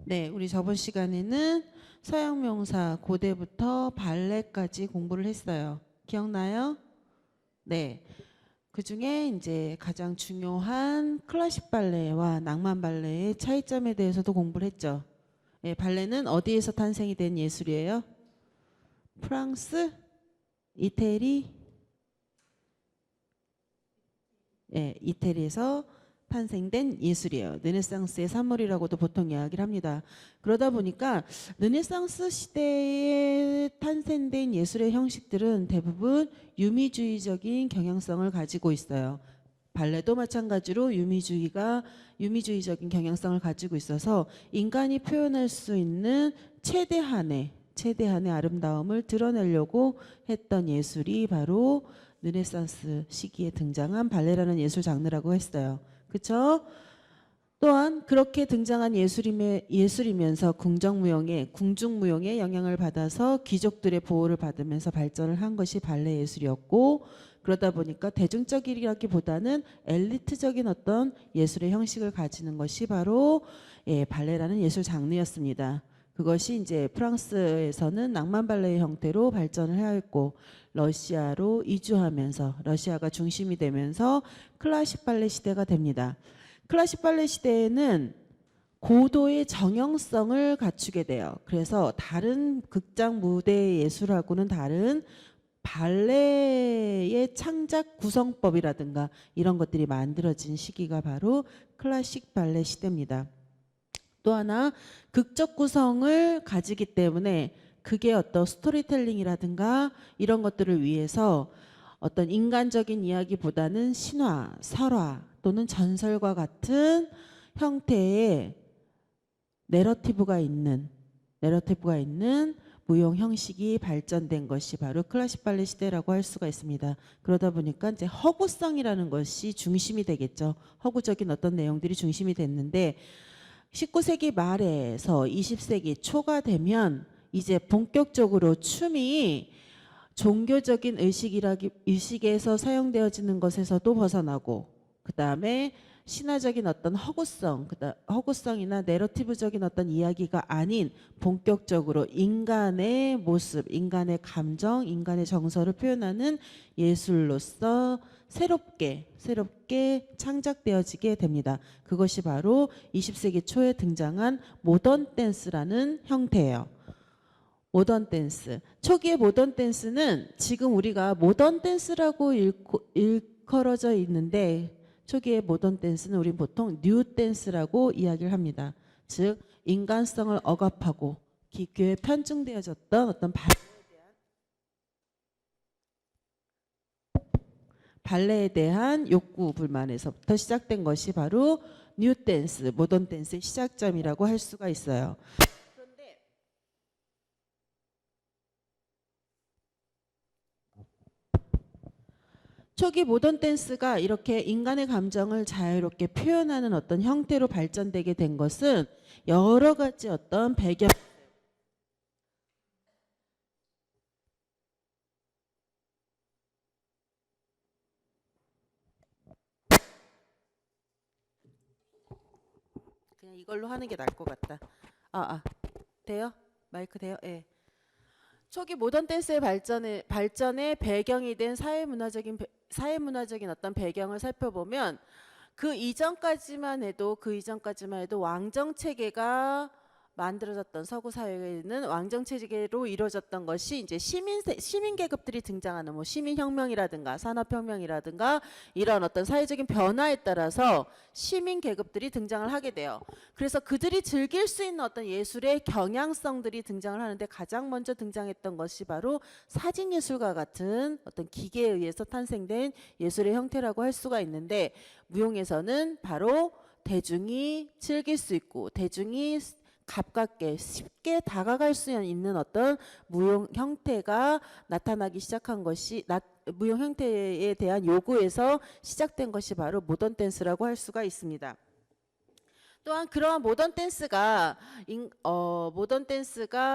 네, 우리 저번 시간에는 서양명사 고대부터 발레까지 공부를 했어요. 기억나요? 네. 그 중에 이제 가장 중요한 클래식 발레와 낭만 발레의 차이점에 대해서도 공부를 했죠. 네, 발레는 어디에서 탄생이 된 예술이에요? 프랑스, 이태리, 이태리에서 탄생된 예술이에요. 르네상스의 산물이라고도 보통 이야기를 합니다. 그러다 보니까 르네상스 시대에 탄생된 예술의 형식들은 대부분 유미주의적인 경향성을 가지고 있어요. 발레도 마찬가지로 유미주의적인 경향성을 가지고 있어서 인간이 표현할 수 있는 최대한의 아름다움을 드러내려고 했던 예술이 바로 르네상스 시기에 등장한 발레라는 예술 장르라고 했어요. 그렇죠? 또한 그렇게 등장한 예술이면서 궁중무용의 영향을 받아서 귀족들의 보호를 받으면서 발전을 한 것이 발레 예술이었고, 그러다 보니까 대중적이라기보다는 엘리트적인 어떤 예술의 형식을 가지는 것이 바로 발레라는 예술 장르였습니다. 그것이 이제 프랑스에서는 낭만 발레의 형태로 발전을 하였고, 러시아로 이주하면서 러시아가 중심이 되면서 클래식 발레 시대가 됩니다. 클래식 발레 시대에는 고도의 정형성을 갖추게 돼요. 그래서 다른 극장 무대 예술하고는 다른 발레의 창작 구성법이라든가 이런 것들이 만들어진 시기가 바로 클래식 발레 시대입니다. 또 하나 극적 구성을 가지기 때문에 그게 어떤 스토리텔링이라든가 이런 것들을 위해서 어떤 인간적인 이야기보다는 신화, 설화 또는 전설과 같은 형태의 내러티브가 있는 무용 형식이 발전된 것이 바로 클래식 발레 시대라고 할 수가 있습니다. 그러다 보니까 이제 허구성이라는 것이 중심이 되겠죠. 허구적인 어떤 내용들이 중심이 됐는데 19세기 말에서 20세기 초가 되면 이제 본격적으로 춤이 종교적인 의식에서 사용되어지는 것에서도 벗어나고, 그 다음에 신화적인 어떤 허구성이나 내러티브적인 어떤 이야기가 아닌 본격적으로 인간의 모습, 인간의 감정, 인간의 정서를 표현하는 예술로서 새롭게 창작되어지게 됩니다. 그것이 바로 20세기 초에 등장한 모던 댄스라는 형태예요. 모던 댄스. 초기의 모던 댄스는 지금 우리가 모던 댄스라고 일컬어져 있는데, 초기의 모던 댄스는 우린 보통 뉴 댄스라고 이야기를 합니다. 즉 인간성을 억압하고 기교에 편중되어졌던 어떤 발레에 대한 욕구 불만에서부터 시작된 것이 바로 뉴 댄스, 모던 댄스의 시작점이라고 할 수가 있어요. 그런데 초기 모던 댄스가 이렇게 인간의 감정을 자유롭게 표현하는 어떤 형태로 발전되게 된 것은 여러 가지 어떤 배경, 그냥 이걸로 하는 게 나을 것 같다. 돼요? 마이크 돼요? 예. 초기 모던 댄스의 발전의 배경이 된 사회문화적인 어떤 배경을 살펴보면 그 이전까지만 해도 왕정 체계가 만들어졌던 서구 사회에는 왕정 체계로 이루어졌던 것이 이제 시민 계급들이 등장하는 뭐 시민혁명이라든가 산업혁명이라든가 이런 어떤 사회적인 변화에 따라서 시민 계급들이 등장을 하게 돼요. 그래서 그들이 즐길 수 있는 어떤 예술의 경향성들이 등장을 하는데 가장 먼저 등장했던 것이 바로 사진예술과 같은 어떤 기계에 의해서 탄생된 예술의 형태라고 할 수가 있는데, 무용에서는 바로 대중이 즐길 수 있고 대중이 가깝게 쉽게 다가갈 수 있는 어떤 무용 형태가 나타나기 시작한 것이 무용 형태에 대한 요구에서 시작된 것이 바로 모던 댄스라고 할 수가 있습니다. 또한 그러한 모던 댄스가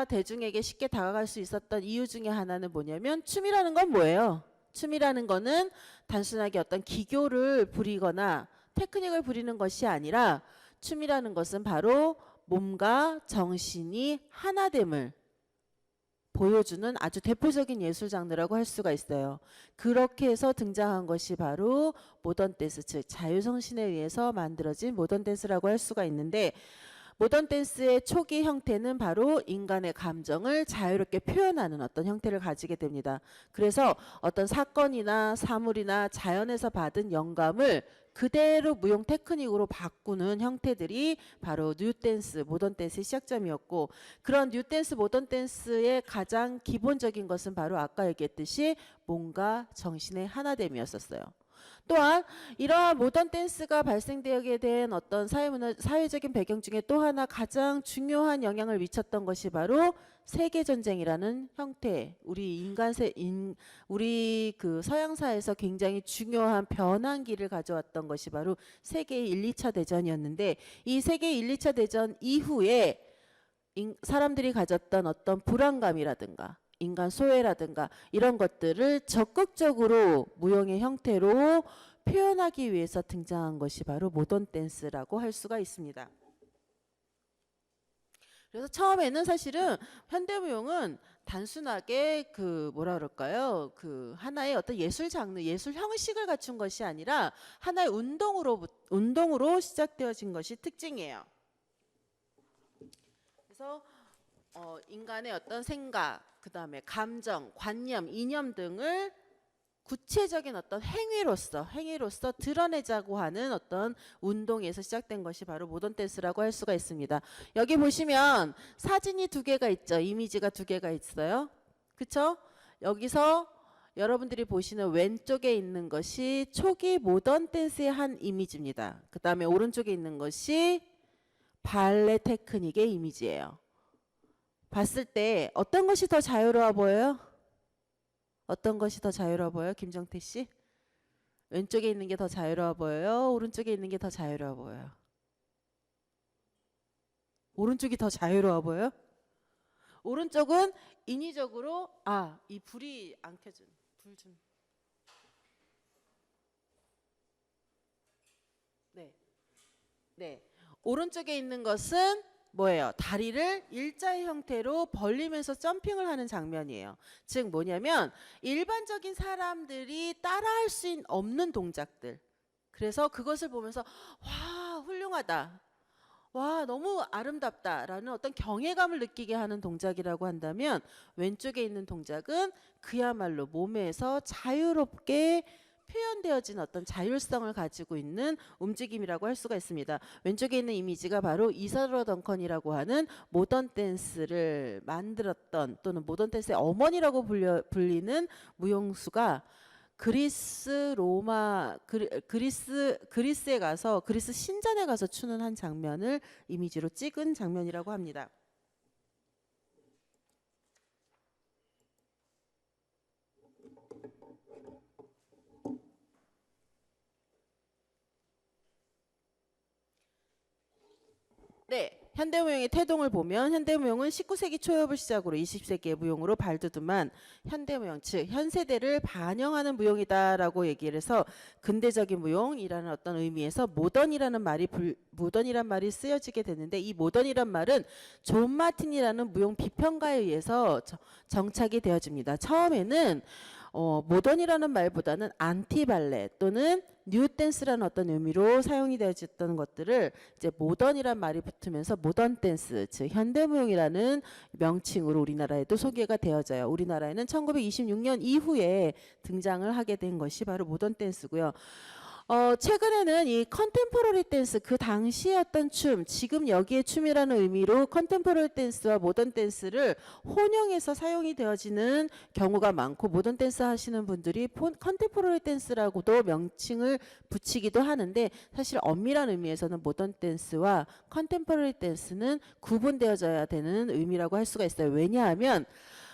대중에게 쉽게 다가갈 수 있었던 이유 중에 하나는 뭐냐면 춤이라는 건 뭐예요? 춤이라는 거는 단순하게 어떤 기교를 부리거나 테크닉을 부리는 것이 아니라 춤이라는 것은 바로 몸과 정신이 하나됨을 보여주는 아주 대표적인 예술 장르라고 할 수가 있어요. 그렇게 해서 등장한 것이 바로 모던 댄스, 즉 자유정신에 의해서 만들어진 모던 댄스라고 할 수가 있는데, 모던 댄스의 초기 형태는 바로 인간의 감정을 자유롭게 표현하는 어떤 형태를 가지게 됩니다. 그래서 어떤 사건이나 사물이나 자연에서 받은 영감을 그대로 무용 테크닉으로 바꾸는 형태들이 바로 뉴댄스, 모던 댄스의 시작점이었고, 그런 뉴댄스, 모던 댄스의 가장 기본적인 것은 바로 아까 얘기했듯이 몸과 정신의 하나됨이었었어요. 또한 이러한 모던 댄스가 발생되게 된 어떤 사회적인 배경 중에 또 하나 가장 중요한 영향을 미쳤던 것이 바로 세계전쟁이라는 형태, 우리 그 서양사에서 굉장히 중요한 변환기를 가져왔던 것이 바로 세계 1, 2차 대전이었는데, 이 세계 1, 2차 대전 이후에 사람들이 가졌던 어떤 불안감이라든가 인간 소외라든가 이런 것들을 적극적으로 무용의 형태로 표현하기 위해서 등장한 것이 바로 모던 댄스라고 할 수가 있습니다. 그래서 처음에는 사실은 현대무용은 단순하게 그 뭐라 그럴까요? 그 하나의 어떤 예술 장르, 예술 형식을 갖춘 것이 아니라 하나의 운동으로 시작되어진 것이 특징이에요. 그래서 인간의 어떤 생각, 그 다음에 감정, 관념, 이념 등을 구체적인 어떤 행위로서 드러내자고 하는 어떤 운동에서 시작된 것이 바로 모던 댄스라고 할 수가 있습니다. 여기 보시면 사진이 두 개가 있죠. 이미지가 두 개가 있어요. 그쵸? 여기서 여러분들이 보시는 왼쪽에 있는 것이 초기 모던 댄스의 한 이미지입니다. 그 다음에 오른쪽에 있는 것이 발레 테크닉의 이미지예요. 봤을 때 어떤 것이 더 자유로워 보여요? 어떤 것이 더 자유로워 보여요? 김정태 씨? 왼쪽에 있는 게 더 자유로워 보여요? 오른쪽에 있는 게 더 자유로워 보여요? 오른쪽이 더 자유로워 보여요? 오른쪽은 인위적으로 이 불이 안 켜진 불 좀. 네. 오른쪽에 있는 것은 뭐예요? 다리를 일자의 형태로 벌리면서 점핑을 하는 장면이에요. 즉 뭐냐면 일반적인 사람들이 따라할 수 없는 동작들. 그래서 그것을 보면서 와, 훌륭하다. 와, 너무 아름답다라는 어떤 경외감을 느끼게 하는 동작이라고 한다면, 왼쪽에 있는 동작은 그야말로 몸에서 자유롭게 표현되어진 어떤 자율성을 가지고 있는 움직임이라고 할 수가 있습니다. 왼쪽에 있는 이미지가 바로 이사라 덩컨이라고 하는 모던 댄스를 만들었던, 또는 모던 댄스의 어머니라고 불리는 무용수가 그리스에 가서 그리스 신전에 가서 추는 한 장면을 이미지로 찍은 장면이라고 합니다. 네, 현대무용의 태동을 보면 현대무용은 19세기 초엽을 시작으로 20세기의 무용으로 발돋움한 현대무용, 즉 현세대를 반영하는 무용이다라고 얘기를 해서 근대적인 무용이라는 어떤 의미에서 모던이란 말이 쓰여지게 됐는데, 이 모던이란 말은 존 마틴이라는 무용 비평가에 의해서 정착이 되어집니다. 처음에는 모던이라는 말보다는 안티발레 또는 뉴댄스라는 어떤 의미로 사용이 되어졌던 것들을 이제 모던이란 말이 붙으면서 모던 댄스, 즉 현대무용이라는 명칭으로 우리나라에도 소개가 되어져요. 우리나라에는 1926년 이후에 등장을 하게 된 것이 바로 모던 댄스고요. 최근에는 이 컨템포러리 댄스, 그 당시의 어떤 춤, 지금 여기에 춤이라는 의미로 컨템포러리 댄스와 모던 댄스를 혼용해서 사용이 되어지는 경우가 많고, 모던 댄스 하시는 분들이 컨템포러리 댄스라고도 명칭을 붙이기도 하는데, 사실 엄밀한 의미에서는 모던 댄스와 컨템포러리 댄스는 구분되어져야 되는 의미라고 할 수가 있어요. 왜냐하면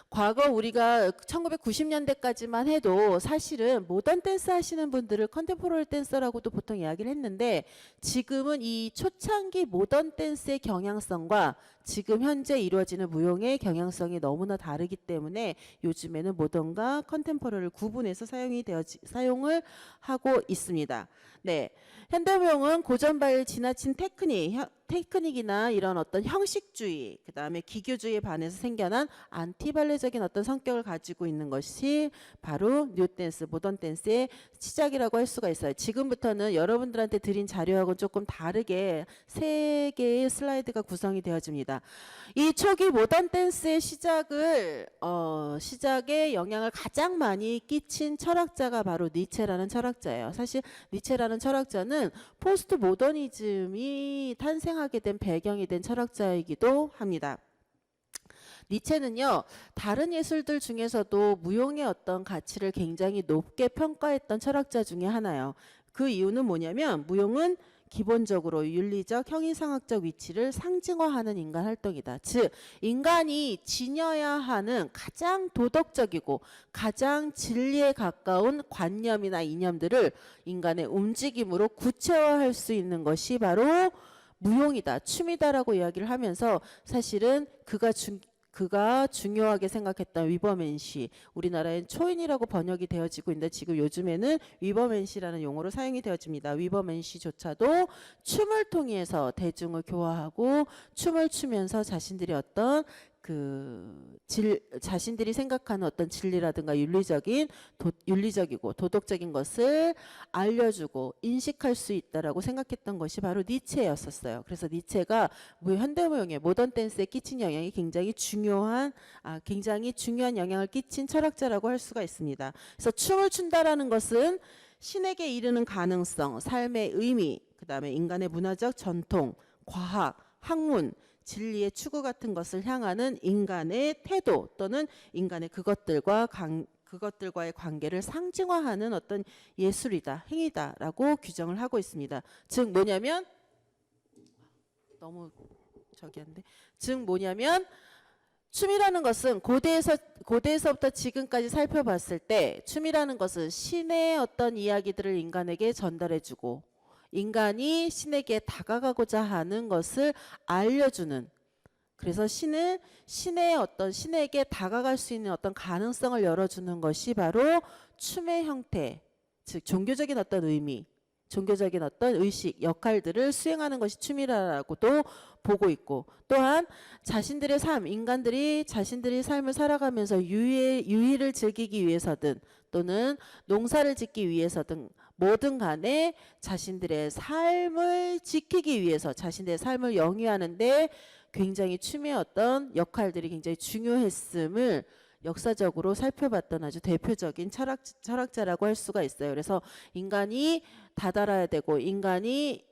과거 우리가 1990년대까지만 해도 사실은 모던 댄스 하시는 분들을 컨템포러리 댄서라고도 보통 이야기를 했는데, 지금은 이 초창기 모던 댄스의 경향성과 지금 현재 이루어지는 무용의 경향성이 너무나 다르기 때문에 요즘에는 모던과 컨템포러리를 구분해서 사용을 하고 있습니다. 네, 현대무용은 고전발 지나친 테크닉, 테크닉이나 이런 어떤 형식주의, 그 다음에 기교주의에 반해서 생겨난 안티발레적인 어떤 성격을 가지고 있는 것이 바로 뉴댄스, 모던 댄스의 시작이라고 할 수가 있어요. 지금부터는 여러분들한테 드린 자료하고 조금 다르게 3개의 슬라이드가 구성이 되어집니다. 이 초기 모던 댄스의 시작에 영향을 가장 많이 끼친 철학자가 바로 니체라는 철학자예요. 사실 니체라는 철학자는 포스트 모더니즘이 탄생하게 된 배경이 된 철학자이기도 합니다. 니체는요, 다른 예술들 중에서도 무용의 어떤 가치를 굉장히 높게 평가했던 철학자 중에 하나예요. 그 이유는 뭐냐면 무용은 기본적으로 윤리적, 형이상학적 위치를 상징화하는 인간 활동이다. 즉, 인간이 지녀야 하는 가장 도덕적이고 가장 진리에 가까운 관념이나 이념들을 인간의 움직임으로 구체화할 수 있는 것이 바로 무용이다, 춤이다라고 이야기를 하면서 사실은 그가 중요하게 생각했던 위버맨시, 우리나라엔 초인이라고 번역이 되어지고 있는데 지금 요즘에는 위버맨시라는 용어로 사용이 되어집니다. 위버맨시조차도 춤을 통해서 대중을 교화하고 춤을 추면서 자신들이 어떤 자신들이 생각하는 어떤 진리라든가 윤리적이고 도덕적인 것을 알려주고 인식할 수 있다라고 생각했던 것이 바로 니체였었어요. 그래서 니체가 현대무용의 모던 댄스에 끼친 영향이 굉장히 중요한 영향을 끼친 철학자라고 할 수가 있습니다. 그래서 춤을 춘다라는 것은 신에게 이르는 가능성, 삶의 의미, 그 다음에 인간의 문화적 전통, 과학, 학문, 진리의 추구 같은 것을 향하는 인간의 태도 또는 인간의 그것들과의 관계를 상징화하는 어떤 예술이다, 행위다라고 규정을 하고 있습니다. 즉 뭐냐면 춤이라는 것은 고대에서부터 지금까지 살펴봤을 때 춤이라는 것은 신의 어떤 이야기들을 인간에게 전달해주고 인간이 신에게 다가가고자 하는 것을 알려주는, 그래서 신에게 다가갈 수 있는 어떤 가능성을 열어주는 것이 바로 춤의 형태, 즉 종교적인 어떤 의미, 종교적인 어떤 의식, 역할들을 수행하는 것이 춤이라고도 보고 있고, 또한 인간들이 자신들의 삶을 살아가면서 유의를 즐기기 위해서든 또는 농사를 짓기 위해서든 뭐든 간에 자신들의 삶을 지키기 위해서 자신들의 삶을 영위하는데 굉장히 춤의 어떤 역할들이 굉장히 중요했음을 역사적으로 살펴봤던 아주 대표적인 철학자라고 할 수가 있어요. 그래서 인간이 다다라야 되고 인간이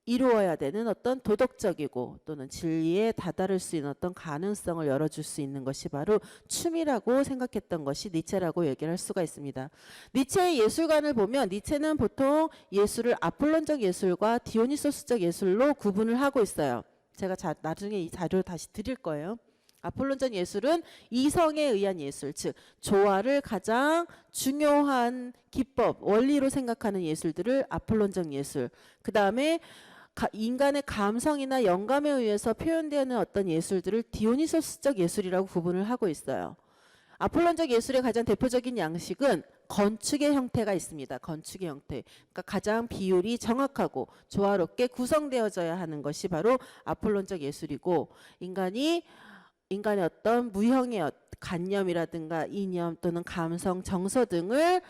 이루어야 되는 어떤 도덕적이고 또는 진리에 다다를 수 있는 어떤 가능성을 열어줄 수 있는 것이 바로 춤이라고 생각했던 것이 니체라고 얘기를 할 수가 있습니다. 니체의 예술관을 보면 니체는 보통 예술을 아폴론적 예술과 디오니소스적 예술로 구분을 하고 있어요. 제가 나중에 이 자료를 다시 드릴 거예요. 아폴론적 예술은 이성에 의한 예술, 즉 조화를 가장 중요한 기법, 원리로 생각하는 예술들을 아폴론적 예술, 그 다음에 인간의 감성이나 영감에 의해서 표현되는 어떤 예술들을 디오니소스적 예술이라고 구분을 하고 있어요. 아폴론적 예술의 가장 대표적인 양식은 건축의 형태가 있습니다. 건축의 형태. 그러니까 가장 비율이 정확하고 조화롭게 구성되어져야 하는 것이 바로 아폴론적 예술이고, 인간의 어떤 무형의 관념이라든가 이념 또는 감성, 정서 등을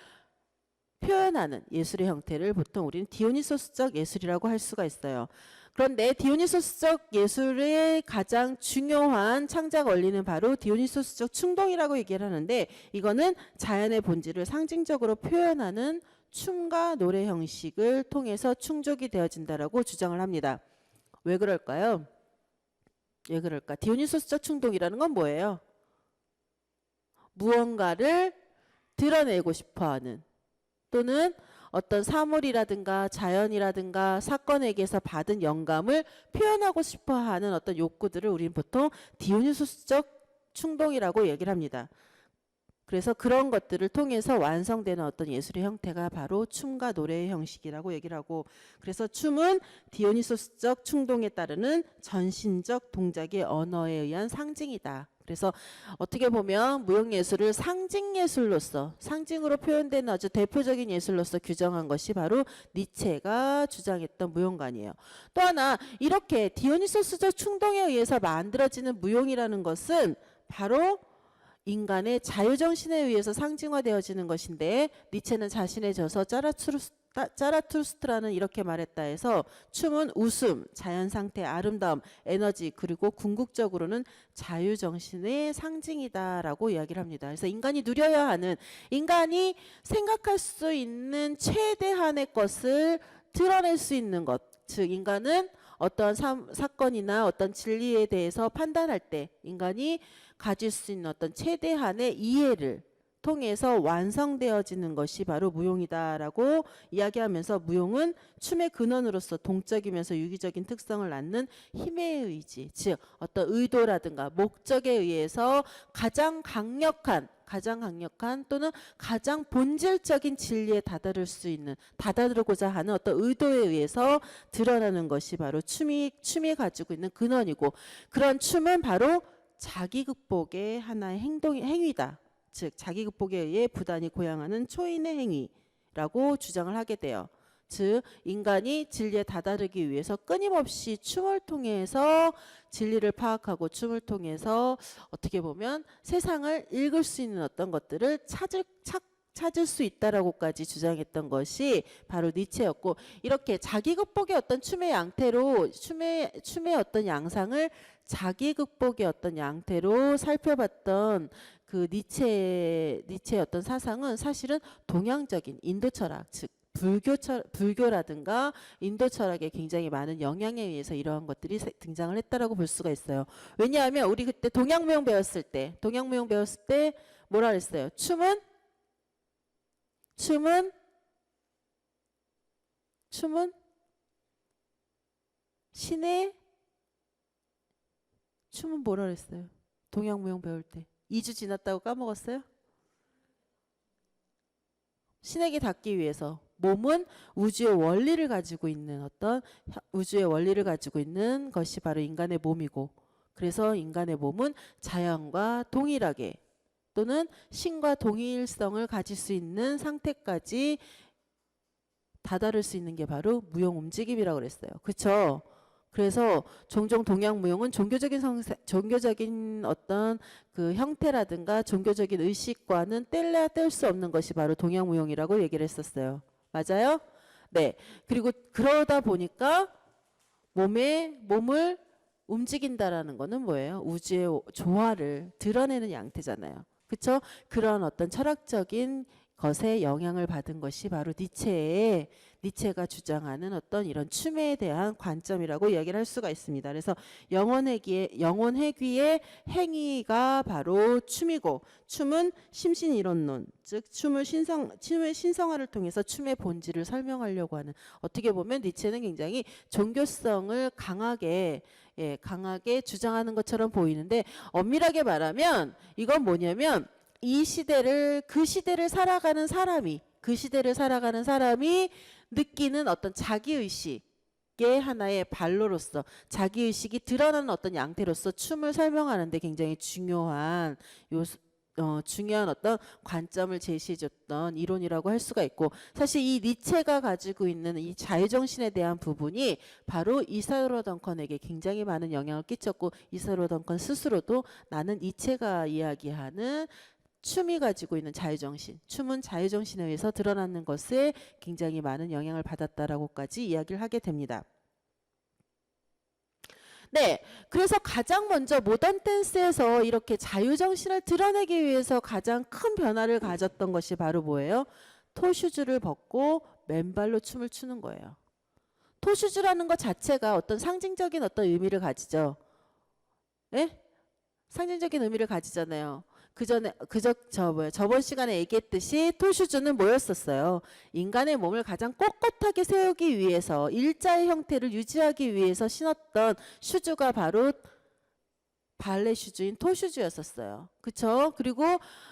표현하는 예술의 형태를 보통 우리는 디오니소스적 예술이라고 할 수가 있어요. 그런데 디오니소스적 예술의 가장 중요한 창작 원리는 바로 디오니소스적 충동이라고 얘기를 하는데, 이거는 자연의 본질을 상징적으로 표현하는 춤과 노래 형식을 통해서 충족이 되어진다라고 주장을 합니다. 왜 그럴까요? 왜 그럴까? 디오니소스적 충동이라는 건 뭐예요? 무언가를 드러내고 싶어하는, 또는 어떤 사물이라든가 자연이라든가 사건에게서 받은 영감을 표현하고 싶어하는 어떤 욕구들을 우리는 보통 디오니소스적 충동이라고 얘기를 합니다. 그래서 그런 것들을 통해서 완성되는 어떤 예술의 형태가 바로 춤과 노래의 형식이라고 얘기를 하고, 그래서 춤은 디오니소스적 충동에 따르는 전신적 동작의 언어에 의한 상징이다. 그래서 어떻게 보면 무용예술을 상징예술로서, 상징으로 표현되는 아주 대표적인 예술로서 규정한 것이 바로 니체가 주장했던 무용관이에요. 또 하나, 이렇게 디오니소스적 충동에 의해서 만들어지는 무용이라는 것은 바로 인간의 자유정신에 의해서 상징화되어지는 것인데, 니체는 자신의 저서 짜라투스트라는 이렇게 말했다 해서 춤은 웃음, 자연상태, 아름다움, 에너지, 그리고 궁극적으로는 자유정신의 상징이다라고 이야기를 합니다. 그래서 인간이 누려야 하는, 인간이 생각할 수 있는 최대한의 것을 드러낼 수 있는 것, 즉 인간은 어떠한 사건이나 어떤 진리에 대해서 판단할 때 인간이 가질 수 있는 어떤 최대한의 이해를 통해서 완성되어지는 것이 바로 무용이다라고 이야기하면서, 무용은 춤의 근원으로서 동적이면서 유기적인 특성을 낳는 힘의 의지, 즉 어떤 의도라든가 목적에 의해서 가장 강력한 또는 가장 본질적인 진리에 다다르고자 하는 어떤 의도에 의해서 드러나는 것이 바로 춤이 가지고 있는 근원이고, 그런 춤은 바로 자기 극복의 하나의 행위다. 즉 자기 극복에 의해 부단히 고양하는 초인의 행위라고 주장을 하게 돼요. 즉 인간이 진리에 다다르기 위해서 끊임없이 춤을 통해서 진리를 파악하고, 춤을 통해서 어떻게 보면 세상을 읽을 수 있는 어떤 것들을 찾을 수 있다라고까지 주장했던 것이 바로 니체였고, 이렇게 자기 극복의 어떤 춤의 양태로 춤의 어떤 양상을 자기 극복의 어떤 양태로 살펴봤던 그 니체의 어떤 사상은 사실은 동양적인 인도 철학, 즉 불교라든가 인도 철학에 굉장히 많은 영향에 의해서 이러한 것들이 등장을 했다라고 볼 수가 있어요. 왜냐하면 우리 그때 동양무용 배웠을 때 뭐라 그랬어요? 춤은 신의, 춤은 뭐라 그랬어요? 동양무용 배울 때 2주 지났다고 까먹었어요? 신에게 닿기 위해서 몸은 우주의 원리를 가지고 있는 것이 바로 인간의 몸이고, 그래서 인간의 몸은 자연과 동일하게 또는 신과 동일성을 가질 수 있는 상태까지 다다를 수 있는 게 바로 무용 움직임이라고 그랬어요. 그렇죠? 그래서 종종 동양 무용은 종교적인 어떤 그 형태라든가 종교적인 의식과는 뗄래야 뗄 수 없는 것이 바로 동양 무용이라고 얘기를 했었어요. 맞아요? 네. 그리고 그러다 보니까 몸을 움직인다라는 거는 뭐예요? 우주의 조화를 드러내는 양태잖아요. 그렇죠? 그런 어떤 철학적인 것에 영향을 받은 것이 바로 니체가 주장하는 어떤 이런 춤에 대한 관점이라고 이야기를 할 수가 있습니다. 그래서 영혼회귀의 행위가 바로 춤이고, 춤은 심신이론론, 즉 춤의 신성화를 통해서 춤의 본질을 설명하려고 하는, 어떻게 보면 니체는 굉장히 종교성을 강하게 주장하는 것처럼 보이는데, 엄밀하게 말하면 이건 뭐냐면 그 시대를 살아가는 사람이 느끼는 어떤 자기의식의 하나의 발로로서, 자기의식이 드러나는 어떤 양태로서 춤을 설명하는 데 굉장히 중요한 어떤 관점을 제시해줬던 이론이라고 할 수가 있고, 사실 이 니체가 가지고 있는 이 자유정신에 대한 부분이 바로 이사로 덩컨에게 굉장히 많은 영향을 끼쳤고, 이사로 덩컨 스스로도 나는 니체가 이야기하는 춤이 가지고 있는 자유정신, 춤은 자유정신에 의해서 드러나는 것에 굉장히 많은 영향을 받았다라고까지 이야기를 하게 됩니다. 네, 그래서 가장 먼저 모던 댄스에서 이렇게 자유정신을 드러내기 위해서 가장 큰 변화를 가졌던 것이 바로 뭐예요? 토슈즈를 벗고 맨발로 춤을 추는 거예요. 토슈즈라는 것 자체가 어떤 상징적인 어떤 의미를 가지죠. 네? 상징적인 의미를 가지잖아요. 저번 시간에 얘기했듯이 토슈즈는 뭐였었어요? 인간의 몸을 가장 꼿꼿하게 세우기 위해서, 일자의 형태를 유지하기 위해서 신었던 슈즈가 바로 발레 슈즈인 토슈즈였었어요. 그쵸? 그리고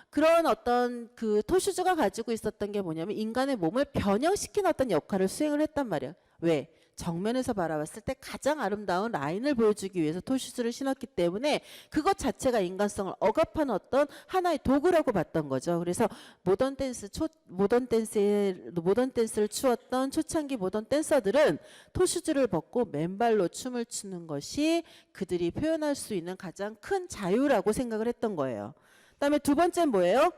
그런 어떤 그 토슈즈가 가지고 있었던 게 뭐냐면 인간의 몸을 변형시키는 어떤 역할을 수행을 했단 말이에요. 왜? 정면에서 바라봤을 때 가장 아름다운 라인을 보여주기 위해서 토슈즈를 신었기 때문에 그것 자체가 인간성을 억압하는 어떤 하나의 도구라고 봤던 거죠. 그래서 모던 댄스를 추었던 초창기 모던 댄서들은 토슈즈를 벗고 맨발로 춤을 추는 것이 그들이 표현할 수 있는 가장 큰 자유라고 생각을 했던 거예요. 그다음에 두 번째는 뭐예요?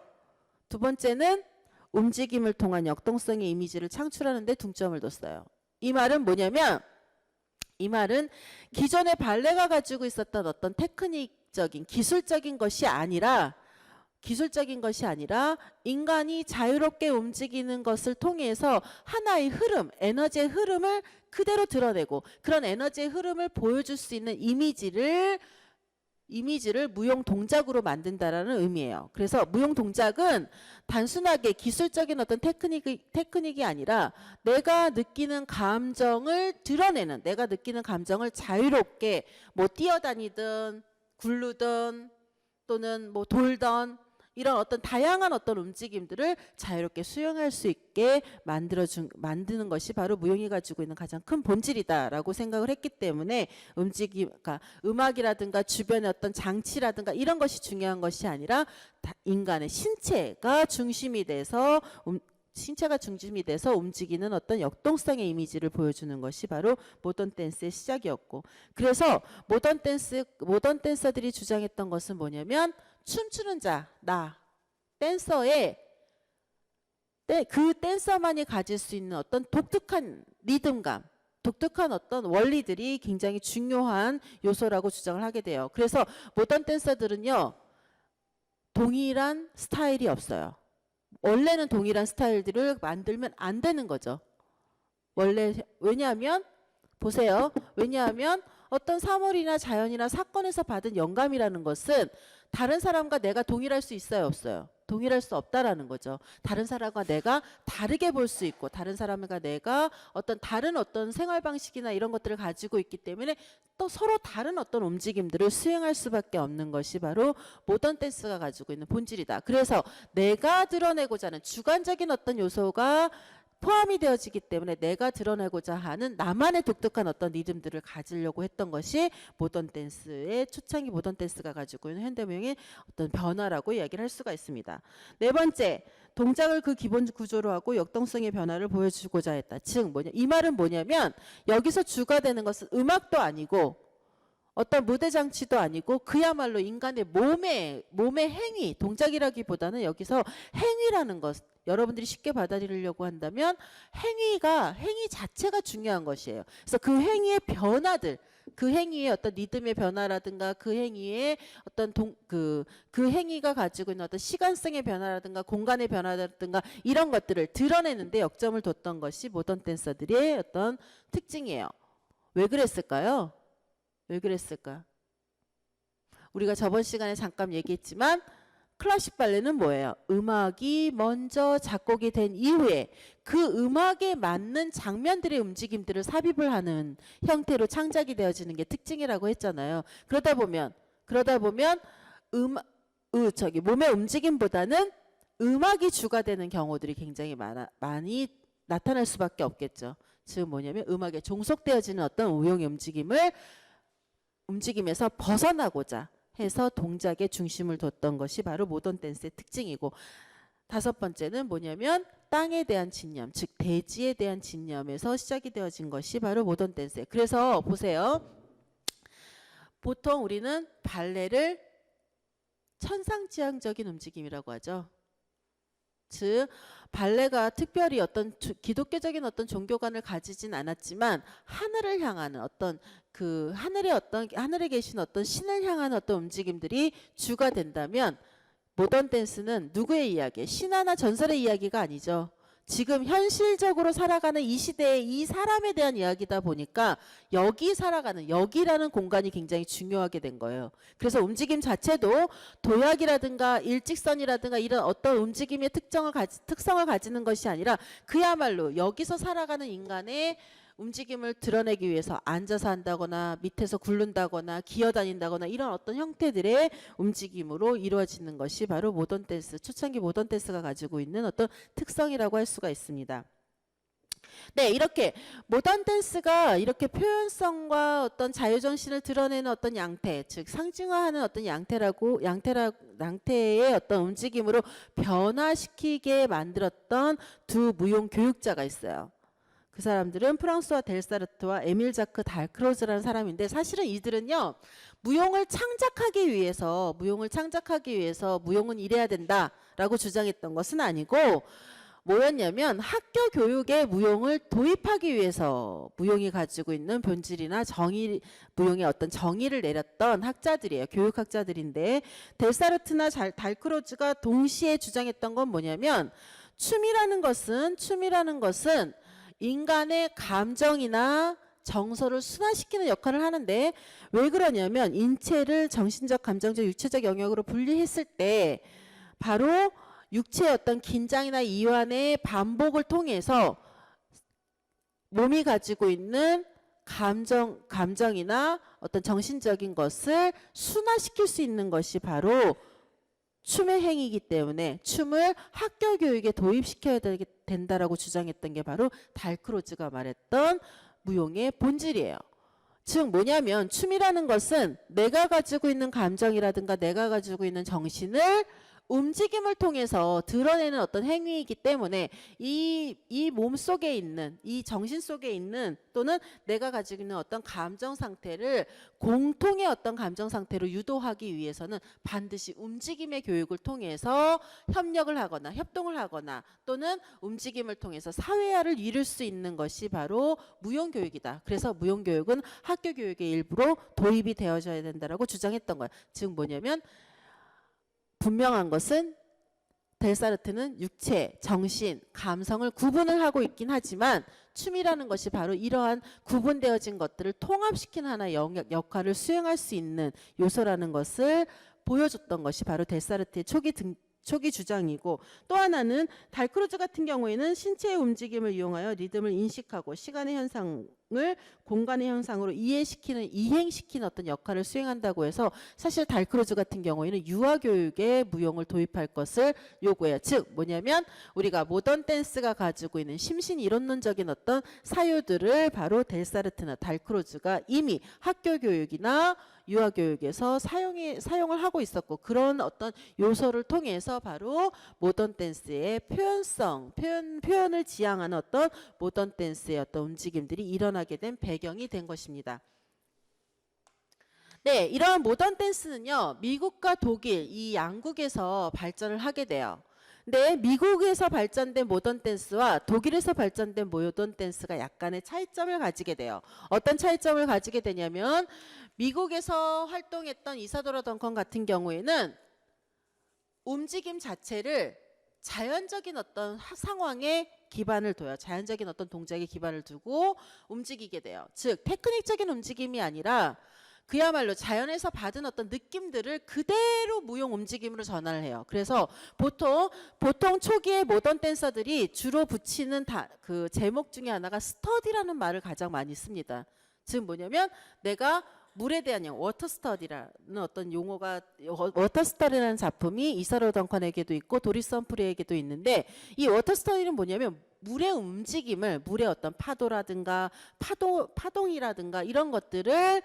두 번째는 움직임을 통한 역동성의 이미지를 창출하는 데 중점을 뒀어요. 이 말은 뭐냐면, 이 말은 기존의 발레가 가지고 있었던 어떤 테크닉적인 기술적인 것이 아니라 인간이 자유롭게 움직이는 것을 통해서 하나의 흐름, 에너지의 흐름을 그대로 드러내고 그런 에너지의 흐름을 보여줄 수 있는 이미지를 무용 동작으로 만든다라는 의미예요. 그래서 무용 동작은 단순하게 기술적인 어떤 테크닉이 아니라 내가 느끼는 감정을 드러내는, 내가 느끼는 감정을 자유롭게 뭐 뛰어다니든 굴르든 또는 뭐 돌던 이런 어떤 다양한 어떤 움직임들을 자유롭게 수용할 수 있게 만드는 것이 바로 무용이 가지고 있는 가장 큰 본질이다라고 생각을 했기 때문에 그러니까 음악이라든가 주변의 어떤 장치라든가 이런 것이 중요한 것이 아니라 인간의 신체가 중심이 돼서 움직이는 어떤 역동성의 이미지를 보여주는 것이 바로 모던 댄스의 시작이었고, 그래서 모던 댄서들이 주장했던 것은 뭐냐면 춤추는 자, 그 댄서만이 가질 수 있는 어떤 독특한 리듬감, 독특한 어떤 원리들이 굉장히 중요한 요소라고 주장을 하게 돼요. 그래서 모던 댄서들은요, 동일한 스타일이 없어요. 원래는 동일한 스타일들을 만들면 안 되는 거죠. 왜냐하면 보세요. 왜냐하면 어떤 사물이나 자연이나 사건에서 받은 영감이라는 것은 다른 사람과 내가 동일할 수 있어요, 없어요? 동일할 수 없다라는 거죠. 다른 사람과 내가 다르게 볼 수 있고 다른 사람과 내가 다른 어떤 생활 방식이나 이런 것들을 가지고 있기 때문에 또 서로 다른 어떤 움직임들을 수행할 수밖에 없는 것이 바로 모던 댄스가 가지고 있는 본질이다. 그래서 내가 드러내고자 하는 주관적인 어떤 요소가 포함이 되어지기 때문에 내가 드러내고자 하는 나만의 독특한 어떤 리듬들을 가지려고 했던 것이 초창기 모던 댄스가 가지고 있는 현대무용의 어떤 변화라고 이야기를 할 수가 있습니다. 네 번째, 동작을 그 기본 구조로 하고 역동성의 변화를 보여주고자 했다. 즉 이 말은 뭐냐면 여기서 주가 되는 것은 음악도 아니고 어떤 무대 장치도 아니고 그야말로 인간의 몸의 행위, 동작이라기보다는 여기서 행위라는 것, 여러분들이 쉽게 받아들이려고 한다면 행위 자체가 중요한 것이에요. 그래서 그 행위의 변화들, 그 행위의 어떤 리듬의 변화라든가 그 행위의 어떤 그 행위가 가지고 있는 어떤 시간성의 변화라든가 공간의 변화라든가 이런 것들을 드러내는데 역점을 뒀던 것이 모던 댄서들의 어떤 특징이에요. 왜 그랬을까요? 왜 그랬을까? 우리가 저번 시간에 잠깐 얘기했지만 클래식 발레는 뭐예요? 음악이 먼저 작곡이 된 이후에 그 음악에 맞는 장면들의 움직임들을 삽입을 하는 형태로 창작이 되어지는 게 특징이라고 했잖아요. 그러다 보면 몸의 움직임보다는 음악이 주가 되는 경우들이 굉장히 많이 나타날 수밖에 없겠죠. 즉 뭐냐면 음악에 종속되어지는 어떤 무용의 움직임에서 벗어나고자 해서 동작에 중심을 뒀던 것이 바로 모던 댄스의 특징이고, 다섯 번째는 뭐냐면 땅에 대한 집념, 즉 대지에 대한 집념에서 시작이 되어진 것이 바로 모던 댄스예요. 그래서 보세요. 보통 우리는 발레를 천상지향적인 움직임이라고 하죠. 즉 발레가 특별히 어떤 기독교적인 어떤 종교관을 가지진 않았지만 하늘을 향하는 어떤 하늘에 계신 어떤 신을 향하는 어떤 움직임들이 주가 된다면 모던 댄스는 누구의 이야기? 신화나 전설의 이야기가 아니죠. 지금 현실적으로 살아가는 이 시대의 이 사람에 대한 이야기다 보니까 여기라는 공간이 굉장히 중요하게 된 거예요. 그래서 움직임 자체도 도약이라든가 일직선이라든가 이런 어떤 움직임의 특성을 가지는 것이 아니라 그야말로 여기서 살아가는 인간의 움직임을 드러내기 위해서 앉아서 한다거나 밑에서 굴른다거나 기어다닌다거나 이런 어떤 형태들의 움직임으로 이루어지는 것이 바로 초창기 모던 댄스가 가지고 있는 어떤 특성이라고 할 수가 있습니다. 네, 이렇게 모던 댄스가 이렇게 표현성과 어떤 자유정신을 드러내는 어떤 양태, 즉 상징화하는 어떤 양태의 어떤 움직임으로 변화시키게 만들었던 두 무용 교육자가 있어요. 그 사람들은 프랑스와 델사르트와 에밀 자크 달크로즈라는 사람인데, 사실은 이들은요 무용을 창작하기 위해서 무용은 이래야 된다라고 주장했던 것은 아니고, 뭐였냐면 학교 교육에 무용을 도입하기 위해서 무용이 가지고 있는 본질이나 무용의 어떤 정의를 내렸던 학자들이에요. 교육학자들인데, 델사르트나 달크로즈가 동시에 주장했던 건 뭐냐면, 춤이라는 것은 인간의 감정이나 정서를 순화시키는 역할을 하는데, 왜 그러냐면 인체를 정신적, 감정적, 육체적 영역으로 분리했을 때 바로 육체의 어떤 긴장이나 이완의 반복을 통해서 몸이 가지고 있는 감정이나 어떤 정신적인 것을 순화시킬 수 있는 것이 바로 춤의 행위이기 때문에 춤을 학교 교육에 도입시켜야 된다라고 주장했던 게 바로 달크로즈가 말했던 무용의 본질이에요. 즉 뭐냐면, 춤이라는 것은 내가 가지고 있는 감정이라든가 내가 가지고 있는 정신을 움직임을 통해서 드러내는 어떤 행위이기 때문에 이 몸 속에 있는, 이 정신 속에 있는, 또는 내가 가지고 있는 어떤 감정 상태를 공통의 어떤 감정 상태로 유도하기 위해서는 반드시 움직임의 교육을 통해서 협력을 하거나 협동을 하거나, 또는 움직임을 통해서 사회화를 이룰 수 있는 것이 바로 무용교육이다. 그래서 무용교육은 학교 교육의 일부로 도입이 되어져야 된다라고 주장했던 거예요. 즉 뭐냐면, 분명한 것은 델사르트는 육체, 정신, 감성을 구분을 하고 있긴 하지만, 춤이라는 것이 바로 이러한 구분되어진 것들을 통합시키는 하나의 역할을 수행할 수 있는 요소라는 것을 보여줬던 것이 바로 델사르트의 초기 주장이고, 또 하나는 달크로즈 같은 경우에는 신체의 움직임을 이용하여 리듬을 인식하고 시간의 현상을 공간의 현상으로 이행시키는 어떤 역할을 수행한다고 해서, 사실 달크로즈 같은 경우에는 유아교육에 무용을 도입할 것을 요구해요. 즉 뭐냐면, 우리가 모던 댄스가 가지고 있는 심신 이론론적인 어떤 사유들을 바로 델사르트나 달크로즈가 이미 학교 교육이나 유아교육에서 사용을 하고 있었고, 그런 어떤 요소를 통해서 바로 모던 댄스의 표현을 지향하는 어떤 모던 댄스의 어떤 움직임들이 일어나게 된 배경이 된 것입니다. 네, 이러한 모던 댄스는요 미국과 독일 이 양국에서 발전을 하게 돼요. 근데 미국에서 발전된 모던 댄스와 독일에서 발전된 모던 댄스가 약간의 차이점을 가지게 돼요. 어떤 차이점을 가지게 되냐면, 미국에서 활동했던 이사도라 덩컨 같은 경우에는 움직임 자체를 자연적인 어떤 상황에 기반을 둬요. 자연적인 어떤 동작에 기반을 두고 움직이게 돼요. 즉 테크닉적인 움직임이 아니라 그야말로 자연에서 받은 어떤 느낌들을 그대로 무용 움직임으로 전환을 해요. 그래서 보통 초기에 모던 댄서들이 주로 붙이는 그 제목 중에 하나가 스터디라는 말을 가장 많이 씁니다. 즉 뭐냐면, 내가 물에 대한 워터 스터디라는 어떤 용어가, 워터 스터디라는 작품이 이사도 덩컨에게도 있고 도리스 험프리에게도 있는데, 이 워터 스터디는 뭐냐면 물의 움직임을, 물의 어떤 파도라든가 파동이라든가 이런 것들을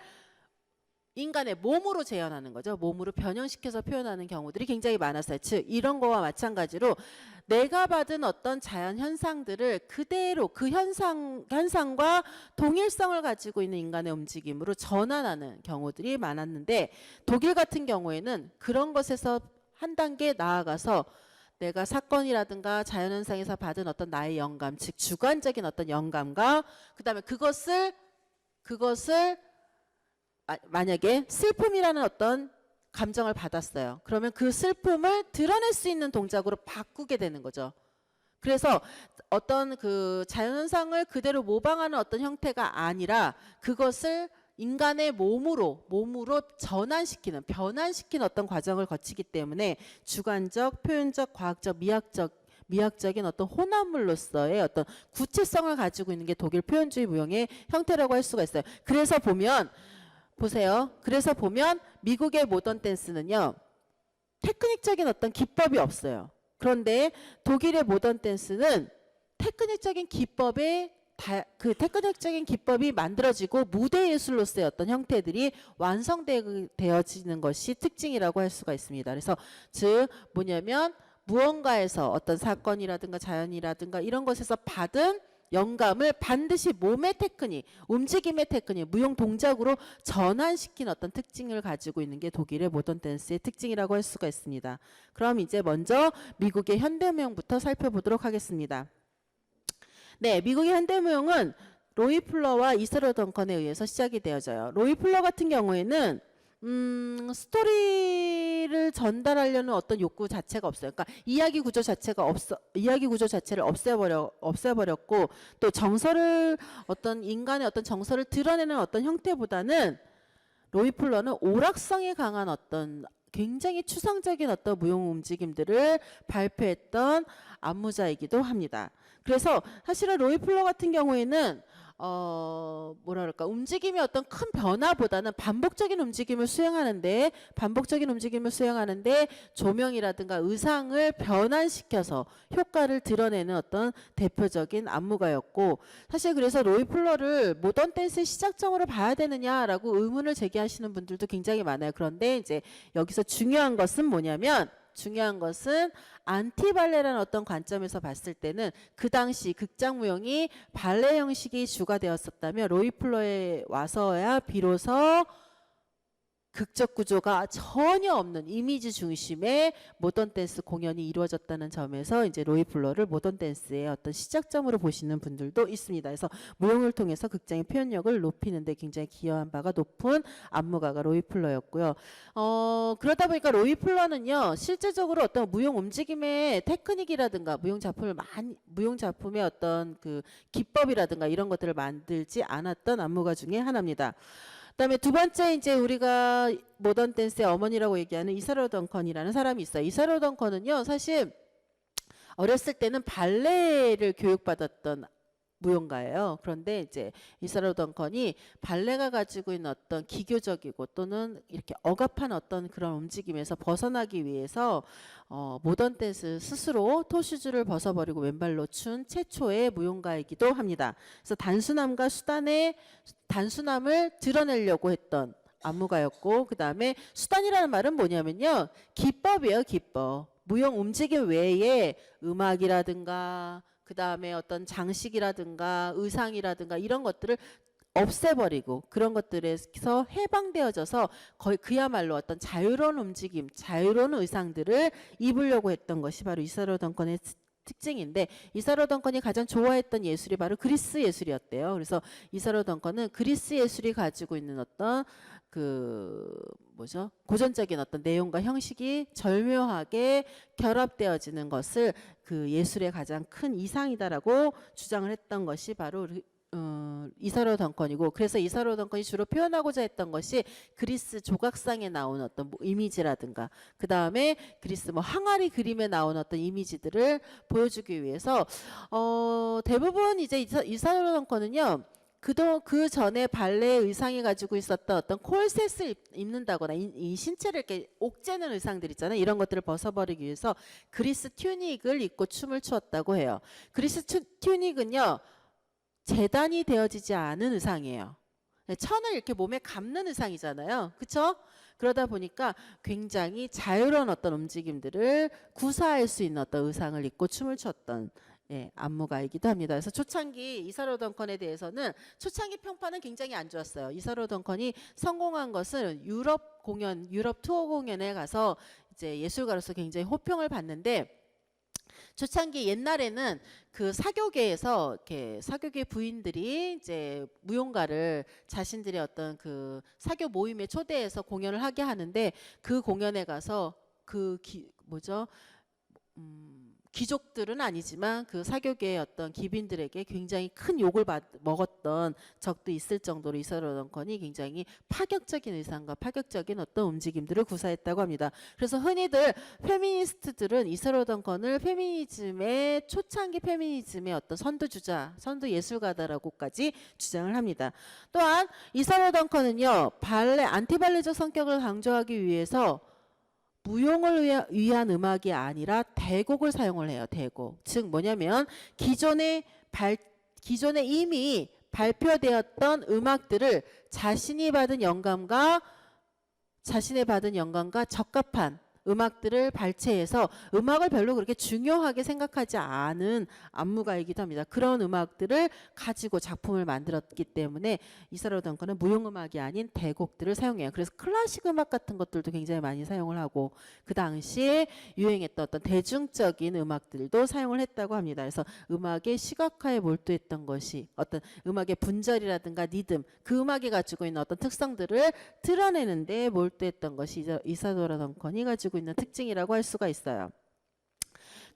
인간의 몸으로 재현하는 거죠. 몸으로 변형시켜서 표현하는 경우들이 굉장히 많았어요. 즉 이런 거와 마찬가지로 내가 받은 어떤 자연 현상들을 그대로 그 현상과 동일성을 가지고 있는 인간의 움직임으로 전환하는 경우들이 많았는데, 독일 같은 경우에는 그런 것에서 한 단계 나아가서 내가 사건이라든가 자연현상에서 받은 어떤 나의 영감, 즉 주관적인 어떤 영감과 그다음에 그것을 만약에 슬픔이라는 어떤 감정을 받았어요. 그러면 그 슬픔을 드러낼 수 있는 동작으로 바꾸게 되는 거죠. 그래서 어떤 그 자연현상을 그대로 모방하는 어떤 형태가 아니라 그것을 인간의 몸으로 변환시키는 어떤 과정을 거치기 때문에 주관적, 표현적, 과학적, 미학적인 어떤 혼합물로서의 어떤 구체성을 가지고 있는 게 독일 표현주의 무용의 형태라고 할 수가 있어요. 그래서 보면 미국의 모던 댄스는요 테크닉적인 어떤 기법이 없어요. 그런데 독일의 모던 댄스는 테크닉적인 기법의 그 테크닉적인 기법이 만들어지고 무대 예술로서의 어떤 형태들이 완성되어지는 것이 특징이라고 할 수가 있습니다. 그래서 즉 뭐냐면 무언가에서 어떤 사건이라든가 자연이라든가 이런 것에서 받은 영감을 반드시 몸의 테크닉, 움직임의 테크닉, 무용 동작으로 전환시킨 어떤 특징을 가지고 있는 게 독일의 모던 댄스의 특징이라고 할 수가 있습니다. 그럼 이제 먼저 미국의 현대무용부터 살펴보도록 하겠습니다. 네, 미국의 현대무용은 로이 플러와 이사로 덩컨에 의해서 시작이 되어져요. 로이 플러 같은 경우에는 스토리를 전달하려는 어떤 욕구 자체가 없어요. 그러니까 이야기 구조 자체를 없애버렸고 또 정서를 어떤 인간의 어떤 정서를 드러내는 어떤 형태보다는 로이 플러는 오락성이 강한 어떤 굉장히 추상적인 어떤 무용 움직임들을 발표했던 안무자이기도 합니다. 그래서 사실은 로이 플러 같은 경우에는 뭐랄까 움직임의 어떤 큰 변화보다는 반복적인 움직임을 수행하는데 조명이라든가 의상을 변환시켜서 효과를 드러내는 어떤 대표적인 안무가였고 사실 그래서 로이 플러를 모던 댄스의 시작점으로 봐야 되느냐라고 의문을 제기하시는 분들도 굉장히 많아요. 그런데 이제 여기서 중요한 것은 안티발레라는 어떤 관점에서 봤을 때는 그 당시 극장무용이 발레 형식이 주가 되었었다면 로이 플러에 와서야 비로소 극적 구조가 전혀 없는 이미지 중심의 모던 댄스 공연이 이루어졌다는 점에서 이제 로이 플러를 모던 댄스의 어떤 시작점으로 보시는 분들도 있습니다. 그래서 무용을 통해서 극장의 표현력을 높이는 데 굉장히 기여한 바가 높은 안무가가 로이 플러였고요. 그러다 보니까 로이 플러는요. 실제적으로 어떤 무용 움직임의 테크닉이라든가 무용 작품의 어떤 그 기법이라든가 이런 것들을 만들지 않았던 안무가 중에 하나입니다. 그다음에 두 번째 이제 우리가 모던 댄스의 어머니라고 얘기하는 이사로 덩컨이라는 사람이 있어요. 이사로 덩컨은요. 사실 어렸을 때는 발레를 교육받았던 무용가예요. 그런데 이제 이사로 덩컨이 발레가 가지고 있는 어떤 기교적이고 또는 이렇게 억압한 어떤 그런 움직임에서 벗어나기 위해서 모던 댄스 스스로 토슈즈를 벗어버리고 왼발로 춘 최초의 무용가이기도 합니다. 그래서 단순함을 드러내려고 했던 안무가였고 그 다음에 수단이라는 말은 뭐냐면요. 기법이에요. 기법. 무용 움직임 외에 음악이라든가 그 다음에 어떤 장식이라든가 의상이라든가 이런 것들을 없애버리고 그런 것들에서 해방되어져서 거의 그야말로 어떤 자유로운 움직임, 자유로운 의상들을 입으려고 했던 것이 바로 이사로 덩컨의 특징인데 이사로 덩컨이 가장 좋아했던 예술이 바로 그리스 예술이었대요. 그래서 이사로 덩컨은 그리스 예술이 가지고 있는 어떤 고전적인 어떤 내용과 형식이 절묘하게 결합되어지는 것을 그 예술의 가장 큰 이상이다라고 주장을 했던 것이 바로 이사로 덩컨이고 그래서 이사로 덩컨이 주로 표현하고자 했던 것이 그리스 조각상에 나오는 어떤 이미지라든가 그 다음에 그리스 항아리 그림에 나오는 어떤 이미지들을 보여주기 위해서 대부분 이제 이사로 덩컨은요. 그 전에 발레 의상이 가지고 있었던 어떤 콜셋을 입는다거나 이 신체를 이렇게 옥죄는 의상들 있잖아요. 이런 것들을 벗어버리기 위해서 그리스 튜닉을 입고 춤을 추었다고 해요. 그리스 튜닉은요. 재단이 되어지지 않은 의상이에요. 천을 이렇게 몸에 감는 의상이잖아요. 그렇죠? 그러다 보니까 굉장히 자유로운 어떤 움직임들을 구사할 수 있는 어떤 의상을 입고 춤을 췄던 안무가이기도 합니다. 그래서 초창기 이사로 덩컨에 대해서는 초창기 평판은 굉장히 안 좋았어요. 이사로 덩컨이 성공한 것은 유럽 투어 공연에 가서 이제 예술가로서 굉장히 호평을 받는데 초창기 옛날에는 그 사교계에서 이렇게 사교계 부인들이 이제 무용가를 자신들의 어떤 그 사교 모임에 초대해서 공연을 하게 하는데 그 공연에 가서 귀족들은 아니지만 그 사교계의 어떤 기빈들에게 굉장히 큰 욕을 먹었던 적도 있을 정도로 이사로 덩컨이 굉장히 파격적인 의상과 파격적인 어떤 움직임들을 구사했다고 합니다. 그래서 흔히들 페미니스트들은 이사로 덩컨을 초창기 페미니즘의 어떤 선두 예술가다라고까지 주장을 합니다. 또한 이사로 덩컨은요 안티발레적 성격을 강조하기 위해서 무용을 위한 음악이 아니라 대곡을 사용을 해요. 대곡. 즉 뭐냐면 기존의 기존에 이미 발표되었던 음악들을 자신이 받은 영감과 적합한 음악들을 발췌해서 음악을 별로 그렇게 중요하게 생각하지 않은 안무가이기도 합니다. 그런 음악들을 가지고 작품을 만들었기 때문에 이사로 덩컨은 무용음악이 아닌 대곡들을 사용해요. 그래서 클래식 음악 같은 것들도 굉장히 많이 사용을 하고 그 당시에 유행했던 어떤 대중적인 음악들도 사용을 했다고 합니다. 그래서 음악의 시각화에 몰두했던 것이 어떤 음악의 분절이라든가 리듬, 그 음악이 가지고 있는 어떤 특성들을 드러내는 데 몰두했던 것이 이사도라 덩컨이 가지고 있는 특징이라고 할 수가 있어요.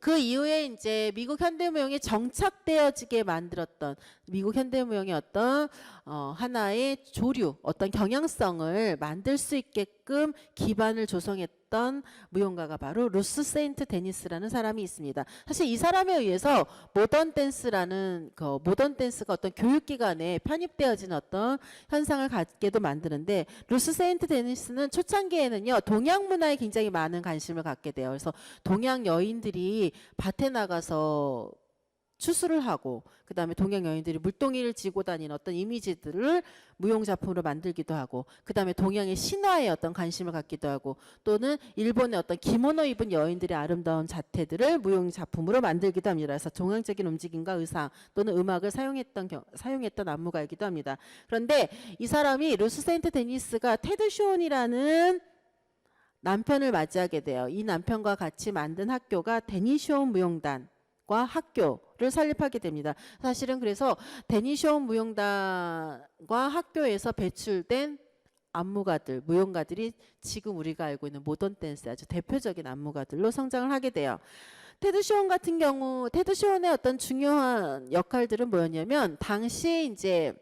그 이후에 이제 미국 현대무용이 정착되어지게 만들었던 미국 현대무용의 어떤 하나의 조류, 어떤 경향성을 만들 수 있게끔 기반을 조성했던 무용가가 바로 루스 세인트 데니스라는 사람이 있습니다. 사실 이 사람에 의해서 모던 댄스라는 모던 댄스가 어떤 교육기관에 편입되어진 어떤 현상을 갖게도 만드는데, 루스 세인트 데니스는 초창기에는요 동양 문화에 굉장히 많은 관심을 갖게 돼요. 그래서 동양 여인들이 밭에 나가서 추수를 하고 그 다음에 동양 여인들이 물동이를 지고 다니는 어떤 이미지들을 무용작품으로 만들기도 하고, 그 다음에 동양의 신화에 어떤 관심을 갖기도 하고, 또는 일본의 어떤 기모노 입은 여인들의 아름다운 자태들을 무용작품으로 만들기도 합니다. 그래서 동양적인 움직임과 의상 또는 음악을 사용했던 안무가이기도 합니다. 그런데 이 사람이 루스 세인트 데니스가 테드 쇼온이라는 남편을 맞이하게 돼요. 이 남편과 같이 만든 학교가 데니쇼온 무용단과 학교를 설립하게 됩니다. 사실은 그래서 데니쇼온 무용단과 학교에서 배출된 안무가들, 무용가들이 지금 우리가 알고 있는 모던 댄스의 아주 대표적인 안무가들로 성장을 하게 돼요. 테드 쇼온 같은 경우, 테드 쇼온의 어떤 중요한 역할들은 뭐였냐면, 당시에 이제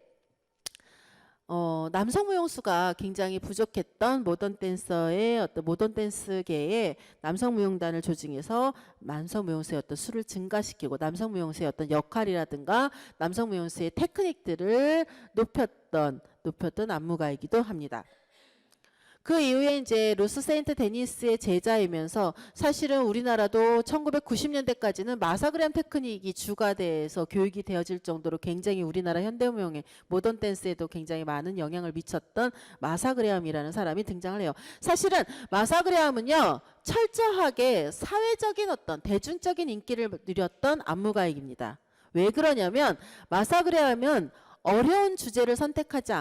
남성 무용수가 굉장히 부족했던 모던 댄서의 어떤 모던 댄스계의 남성 무용단을 조직해서 남성 무용수의 어떤 수를 증가시키고 남성 무용수의 어떤 역할이라든가 남성 무용수의 테크닉들을 높였던 안무가이기도 합니다. 그 이후에 이제 루스 세인트 데니스의 제자이면서, 사실은 우리나라도 1990년대까지는 마사그램 테크닉이 주가 돼서 교육이 되어질 정도로 굉장히 우리나라 현대무용의 모던 댄스에도 굉장히 많은 영향을 미쳤던 마사그레함이라는 사람이 등장을 해요. 사실은 마사그레함은요 철저하게 사회적인 어떤 대중적인 인기를 누렸던 안무가입니다. 왜 그러냐면, 마사그레함은 어려운 주제를 선택하지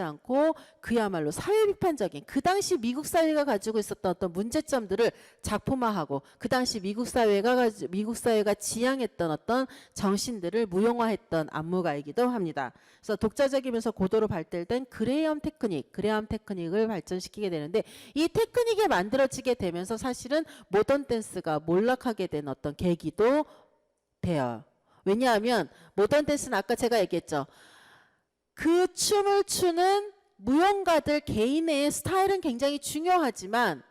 않고 그야말로 사회 비판적인, 그 당시 미국 사회가 가지고 있었던 어떤 문제점들을 작품화하고 그 당시 미국 사회가 지향했던 어떤 정신들을 무용화했던 안무가이기도 합니다. 그래서 독자적이면서 고도로 발달된 그레이엄 테크닉을 발전시키게 되는데, 이 테크닉이 만들어지게 되면서 사실은 모던 댄스가 몰락하게 된 어떤 계기도 돼요. 왜냐하면 모던 댄스는 아까 제가 얘기했죠. 그 춤을 추는 무용가들 개인의 스타일은 굉장히 중요하지만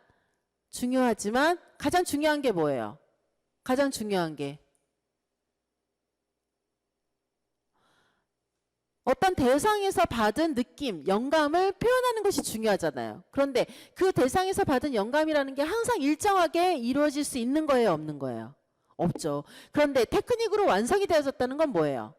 가장 중요한 게 뭐예요? 가장 중요한 게 어떤 대상에서 받은 느낌, 영감을 표현하는 것이 중요하잖아요. 그런데 그 대상에서 받은 영감이라는 게 항상 일정하게 이루어질 수 있는 거예요, 없는 거예요? 없죠. 그런데 테크닉으로 완성이 되어졌다는 건 뭐예요?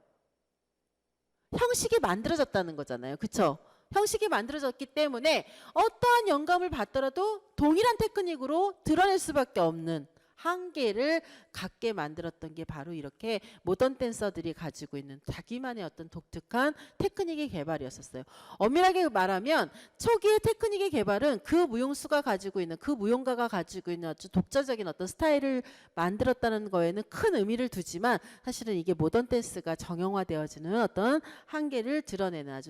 형식이 만들어졌다는 거잖아요. 그렇죠? 형식이 만들어졌기 때문에 어떠한 영감을 받더라도 동일한 테크닉으로 드러낼 수밖에 없는 한계를 갖게 만들었던 게 바로 이렇게 모던 댄서들이 가지고 있는 자기만의 어떤 독특한 테크닉의 개발이었었어요. 엄밀하게 말하면 초기의 테크닉의 개발은 그 무용수가 가지고 있는, 그 무용가가 가지고 있는 아주 독자적인 어떤 스타일을 만들었다는 거에는 큰 의미를 두지만, 사실은 이게 모던 댄스가 정형화되어지는 어떤 한계를 드러내는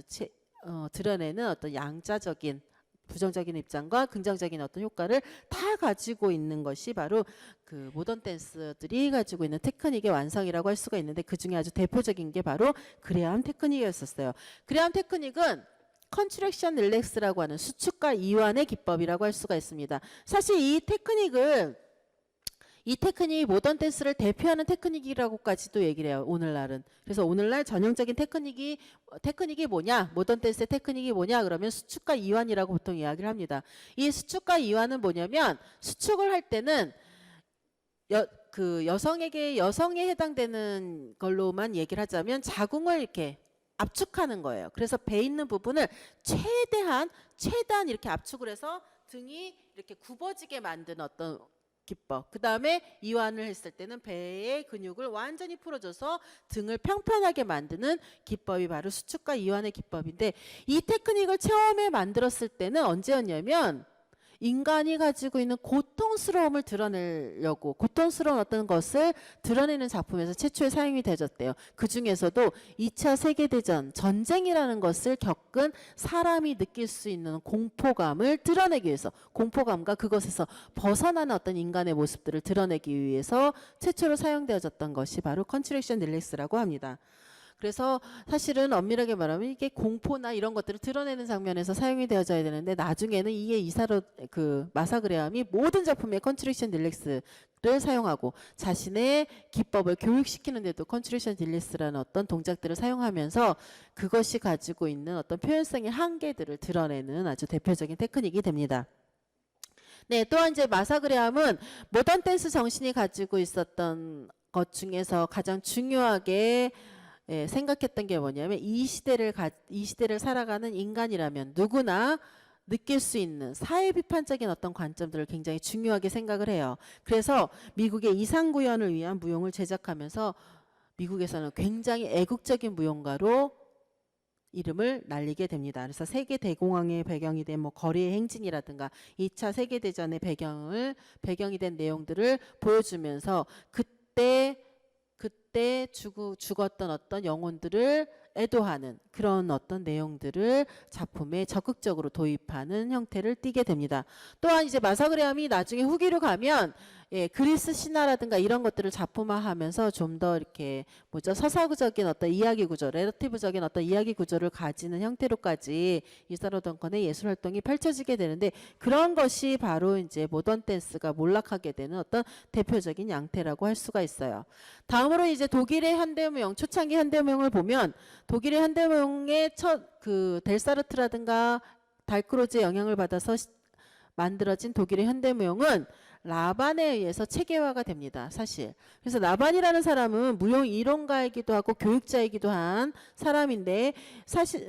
드러내는 어떤 양자적인 부정적인 입장과 긍정적인 어떤 효과를 다 가지고 있는 것이 바로 그 모던 댄스들이 가지고 있는 테크닉의 완성이라고 할 수가 있는데, 그 중에 아주 대표적인 게 바로 그레함 테크닉이었었어요. 그레함 테크닉은 컨트랙션 릴렉스라고 하는 수축과 이완의 기법이라고 할 수가 있습니다. 사실 이 테크닉이 모던 댄스를 대표하는 테크닉이라고까지도 얘기를 해요, 오늘날은. 그래서 오늘날 전형적인 테크닉이 뭐냐, 모던 댄스의 테크닉이 뭐냐 그러면 수축과 이완이라고 보통 이야기를 합니다. 이 수축과 이완은 뭐냐면, 수축을 할 때는 그 여성에 해당되는 걸로만 얘기를 하자면 자궁을 이렇게 압축하는 거예요. 그래서 배 있는 부분을 최대한 이렇게 압축을 해서 등이 이렇게 굽어지게 만드는 어떤 기법. 그 다음에 이완을 했을 때는 배의 근육을 완전히 풀어줘서 등을 평평하게 만드는 기법이 바로 수축과 이완의 기법인데, 이 테크닉을 처음에 만들었을 때는 언제였냐면 인간이 가지고 있는 고통스러움을 드러내려고, 고통스러운 어떤 것을 드러내는 작품에서 최초에 사용이 되었대요. 그 중에서도 2차 세계대전 전쟁이라는 것을 겪은 사람이 느낄 수 있는 공포감을 드러내기 위해서, 공포감과 그것에서 벗어나는 어떤 인간의 모습들을 드러내기 위해서 최초로 사용되어졌던 것이 바로 컨트랙션 릴렉스라고 합니다. 그래서 사실은 엄밀하게 말하면 이게 공포나 이런 것들을 드러내는 장면에서 사용이 되어져야 되는데, 나중에는 이게 마사그레함이 모든 작품에 컨트랙션 릴렉스를 사용하고 자신의 기법을 교육시키는데도 컨트랙션 릴렉스라는 어떤 동작들을 사용하면서 그것이 가지고 있는 어떤 표현성의 한계들을 드러내는 아주 대표적인 테크닉이 됩니다. 네, 또한 이제 마사그레함은 모던 댄스 정신이 가지고 있었던 것 중에서 가장 중요하게 생각했던 게 뭐냐면, 이 시대를 살아가는 인간이라면 누구나 느낄 수 있는 사회 비판적인 어떤 관점들을 굉장히 중요하게 생각을 해요. 그래서 미국의 이상구현을 위한 무용을 제작하면서 미국에서는 굉장히 애국적인 무용가로 이름을 날리게 됩니다. 그래서 세계 대공황의 배경이 된 거리의 행진이라든가 2차 세계대전의 배경이 된 내용들을 보여주면서 그때 죽었던 어떤 영혼들을 애도하는 그런 어떤 내용들을 작품에 적극적으로 도입하는 형태를 띠게 됩니다. 또한 이제 마사그레함이 나중에 후기로 가면 그리스 신화라든가 이런 것들을 작품화하면서 좀 더 이렇게 서사구적인 어떤 이야기 구조, 내러티브적인 어떤 이야기 구조를 가지는 형태로까지 이사로 덩컨의 예술 활동이 펼쳐지게 되는데, 그런 것이 바로 이제 모던 댄스가 몰락하게 되는 어떤 대표적인 양태라고 할 수가 있어요. 다음으로 이제 독일의 현대무용, 초창기 현대무용을 보면 독일의 현대무용의 델사르트라든가 달크로즈의 영향을 받아서 만들어진 독일의 현대무용은 라반에 의해서 체계화가 됩니다. 사실. 그래서 라반이라는 사람은 무용 이론가이기도 하고 교육자이기도 한 사람인데, 사실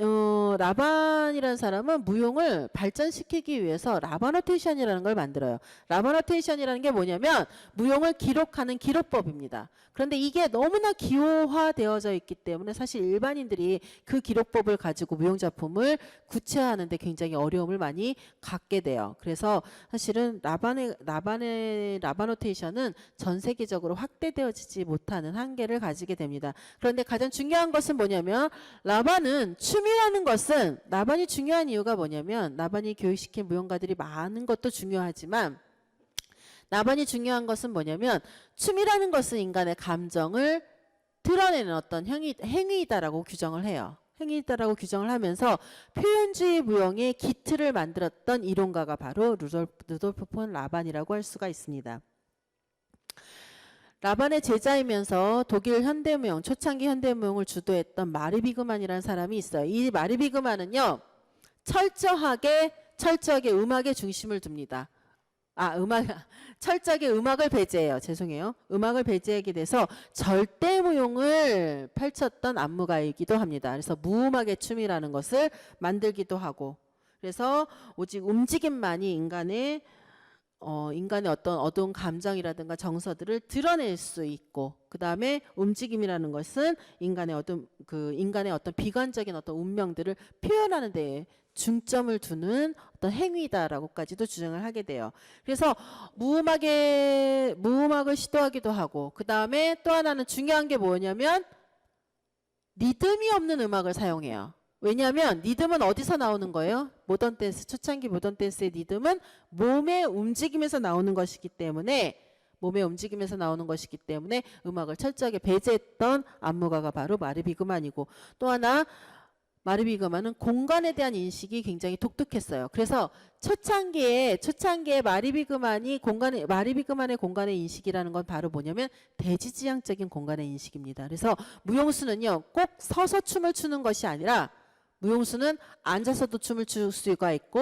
라반이라는 사람은 무용을 발전시키기 위해서 라바노테이션이라는 걸 만들어요. 라바노테이션이라는 게 뭐냐면 무용을 기록하는 기록법입니다. 그런데 이게 너무나 기호화되어져 있기 때문에 사실 일반인들이 그 기록법을 가지고 무용작품을 구체화하는데 굉장히 어려움을 많이 갖게 돼요. 그래서 사실은 라반의 라바노테이션은 전 세계적으로 확대되어지지 못하는 한계를 가지게 됩니다. 그런데 가장 중요한 것은 뭐냐면, 라반이 중요한 이유가 뭐냐면, 라반이 교육시킨 무용가들이 많은 것도 중요하지만, 라반이 중요한 것은 뭐냐면, 춤이라는 것은 인간의 감정을 드러내는 어떤 행위이다라고 규정을 해요. 행위이다라고 규정을 하면서 표현주의 무용의 기틀을 만들었던 이론가가 바로 루돌프 폰 라반이라고 할 수가 있습니다. 라반의 제자이면서 독일 현대무용, 초창기 현대무용을 주도했던 마리 비그만이라는 사람이 있어요. 이 마리 비그만은요, 철저하게 음악에 중심을 둡니다. 철저하게 음악을 배제해요. 죄송해요. 음악을 배제하게 돼서 절대무용을 펼쳤던 안무가이기도 합니다. 그래서 무음악의 춤이라는 것을 만들기도 하고, 그래서 오직 움직임만이 인간의 어떤 어두운 감정이라든가 정서들을 드러낼 수 있고, 그 다음에 움직임이라는 것은 인간의 어떤 비관적인 어떤 운명들을 표현하는 데에 중점을 두는 어떤 행위다라고까지도 주장을 하게 돼요. 그래서 무음악을 시도하기도 하고, 그 다음에 또 하나는 중요한 게 뭐냐면 리듬이 없는 음악을 사용해요. 왜냐하면 리듬은 어디서 나오는 거예요? 모던 댄스, 초창기 모던 댄스의 리듬은 몸의 움직임에서 나오는 것이기 때문에 음악을 철저하게 배제했던 안무가가 바로 마리 비그만이고, 또 하나 마리 비그만은 공간에 대한 인식이 굉장히 독특했어요. 그래서 초창기에 마리 비그만의 공간의 인식이라는 건 바로 뭐냐면 대지지향적인 공간의 인식입니다. 그래서 무용수는요, 꼭 서서 춤을 추는 것이 아니라 무용수는 앉아서도 춤을 출 수가 있고,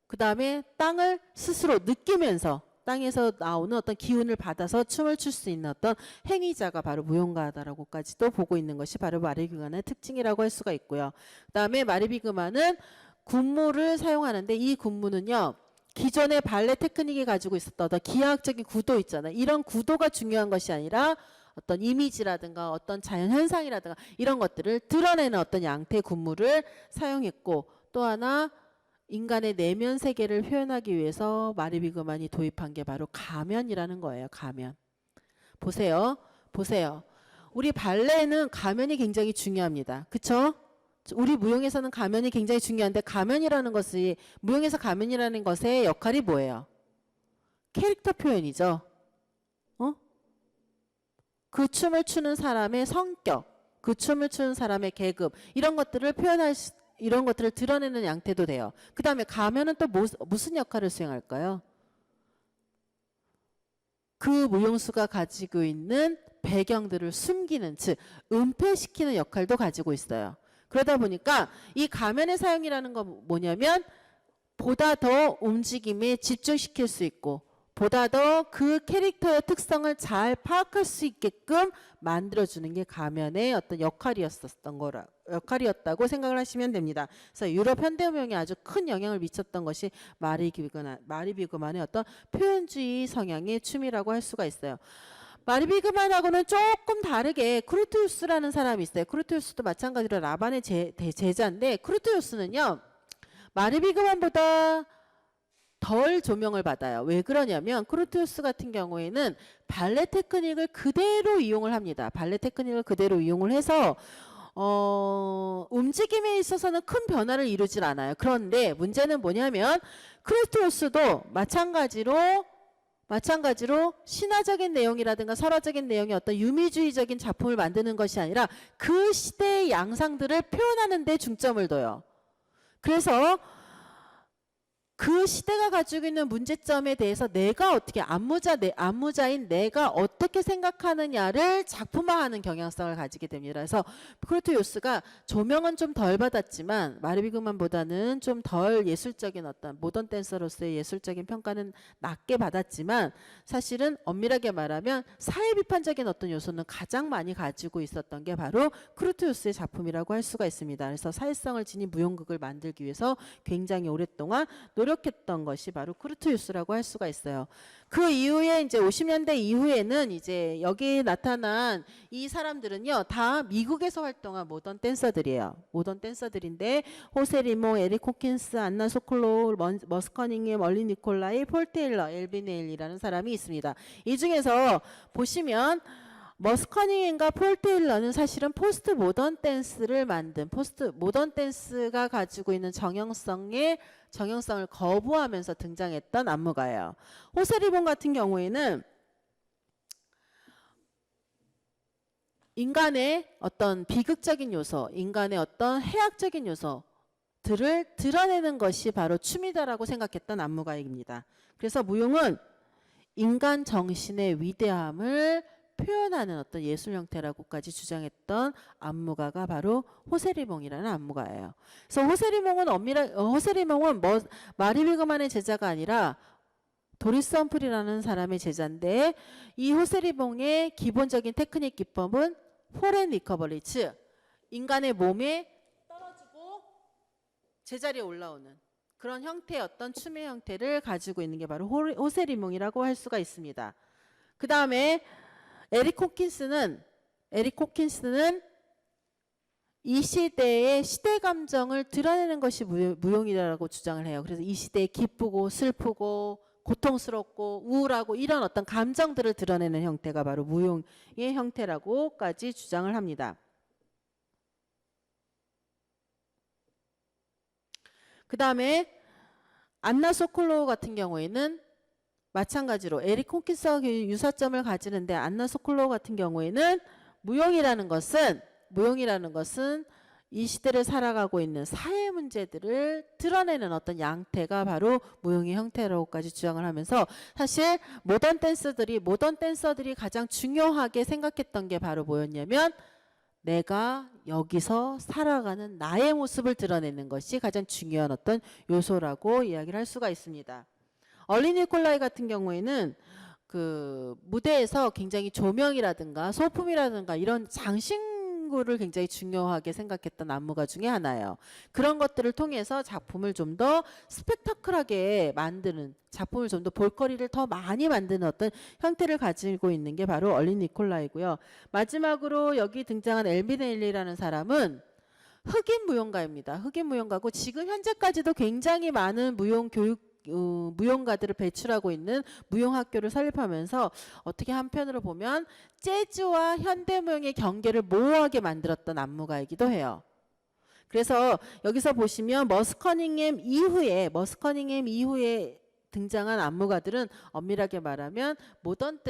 그 다음에 땅을 스스로 느끼면서 땅에서 나오는 어떤 기운을 받아서 춤을 출 수 있는 어떤 행위자가 바로 무용가다라고까지도 보고 있는 것이 바로 마르비그만의 특징이라고 할 수가 있고요. 그다음에 마르비그만은 군무를 사용하는데 이 군무는요. 기존의 발레 테크닉이 가지고 있었던 어떤 기하학적인 구도 있잖아요. 이런 구도가 중요한 것이 아니라 어떤 이미지라든가 어떤 자연 현상이라든가 이런 것들을 드러내는 어떤 양태 군무를 사용했고, 또 하나 인간의 내면 세계를 표현하기 위해서 마르비그만이 도입한 게 바로 가면이라는 거예요. 가면. 보세요. 보세요. 우리 발레는 가면이 굉장히 중요합니다. 그쵸? 우리 무용에서는 가면이 굉장히 중요한데, 가면이라는 것이, 무용에서 가면이라는 것의 역할이 뭐예요? 캐릭터 표현이죠. 그 춤을 추는 사람의 성격, 그 춤을 추는 사람의 계급, 이런 것들을 이런 것들을 드러내는 양태도 돼요. 그 다음에 가면은 또 무슨 역할을 수행할까요? 그 무용수가 가지고 있는 배경들을 숨기는, 즉 은폐시키는 역할도 가지고 있어요. 그러다 보니까 이 가면의 사용이라는 건 뭐냐면 보다 더 움직임에 집중시킬 수 있고 보다 더 그 캐릭터의 특성을 잘 파악할 수 있게끔 만들어주는 게 가면의 어떤 역할이었다고 생각을 하시면 됩니다. 그래서 유럽 현대무용에 아주 큰 영향을 미쳤던 것이 마르비그만의 어떤 표현주의 성향의 춤이라고 할 수가 있어요. 마르비그만하고는 조금 다르게 크루티우스라는 사람이 있어요. 크루티우스도 마찬가지로 라반의 제자인데, 크루티우스는요 마르비그만보다 덜 조명을 받아요. 왜 그러냐면 크루티우스 같은 경우에는 발레 테크닉을 그대로 이용을 합니다. 발레 테크닉을 그대로 이용을 해서 움직임에 있어서는 큰 변화를 이루질 않아요. 그런데 문제는 뭐냐면 크루티우스도 마찬가지로 신화적인 내용이라든가 설화적인 내용의 어떤 유미주의적인 작품을 만드는 것이 아니라 그 시대의 양상들을 표현하는 데 중점을 둬요. 그래서 그 시대가 가지고 있는 문제점에 대해서 내가 어떻게 안무자인 내가 어떻게 생각하느냐를 작품화하는 경향성을 가지게 됩니다. 그래서 크루티우스가 조명은 좀 덜 받았지만 마르비그만보다는 좀 덜 예술적인 어떤 모던 댄서로서의 예술적인 평가는 낮게 받았지만 사실은 엄밀하게 말하면 사회 비판적인 어떤 요소는 가장 많이 가지고 있었던 게 바로 크루티우스의 작품이라고 할 수가 있습니다. 그래서 사회성을 지닌 무용극을 만들기 위해서 굉장히 오랫동안 노력했던 것이 바로 크루티우스라고 할 수가 있어요. 그 이후에 이제 50년대 이후에는 이제 여기 나타난 이 사람들은요 다 미국에서 활동한 모던 댄서들이에요. 모던 댄서들인데 호세 리몽, 에릭 호킨스, 안나 소콜로, 머스 커닝햄, 얼리 니콜라이, 폴 테일러, 엘빈 네일이라는 사람이 있습니다. 이 중에서 보시면 머스 커닝햄과 폴 테일러는 사실은 포스트 모던 댄스를 만든, 포스트 모던 댄스가 가지고 있는 정형성을 거부하면서 등장했던 안무가예요. 호세 리본 같은 경우에는 인간의 어떤 비극적인 요소, 인간의 어떤 해악적인 요소들을 드러내는 것이 바로 춤이다라고 생각했던 안무가입니다. 그래서 무용은 인간 정신의 위대함을 표현하는 어떤 예술 형태라고까지 주장했던 안무가가 바로 호세리몽이라는 안무가예요. 그래서 호세리몽은 마르비그만의 제자가 아니라 도리스 험프리라는 사람의 제자인데, 이 호세리몽의 기본적인 테크닉 기법은 폴 앤 리커버리, 즉 인간의 몸에 떨어지고 제자리에 올라오는 그런 형태의 어떤 춤의 형태를 가지고 있는 게 바로 호세리몽이라고 할 수가 있습니다. 그 다음에 에릭 호킨스는 이 시대의 시대 감정을 드러내는 것이 무용이라고 주장을 해요. 그래서 이 시대에 기쁘고 슬프고 고통스럽고 우울하고 이런 어떤 감정들을 드러내는 형태가 바로 무용의 형태라고까지 주장을 합니다. 그 다음에 안나 소콜로우 같은 경우에는 마찬가지로 에릭 호킨스와 유사점을 가지는데, 안나 소콜로우 같은 경우에는 무용이라는 것은 이 시대를 살아가고 있는 사회 문제들을 드러내는 어떤 양태가 바로 무용의 형태라고까지 주장을 하면서, 사실 모던 댄서들이 가장 중요하게 생각했던 게 바로 뭐였냐면 내가 여기서 살아가는 나의 모습을 드러내는 것이 가장 중요한 어떤 요소라고 이야기를 할 수가 있습니다. 얼리 니콜라이 같은 경우에는 그 무대에서 굉장히 조명이라든가 소품이라든가 이런 장신구를 굉장히 중요하게 생각했던 안무가 중에 하나예요. 그런 것들을 통해서 작품을 좀 더 스펙타클하게 만드는, 작품을 좀 더 볼거리를 더 많이 만드는 어떤 형태를 가지고 있는 게 바로 얼리 니콜라이고요. 마지막으로 여기 등장한 엘빈 에일리라는 사람은 흑인 무용가입니다. 흑인 무용가고 지금 현재까지도 굉장히 많은 무용가들을 배출하고 있는 무용학교를 설립하면서 어떻게 한편으로 보면 재즈와 현대무용의 경계를 모호하게 만들었던 안무가이기도 해요. 그래서 여기서 보시면 머스커닝햄 이후에 등장한 안무가들은 엄밀하게 말하면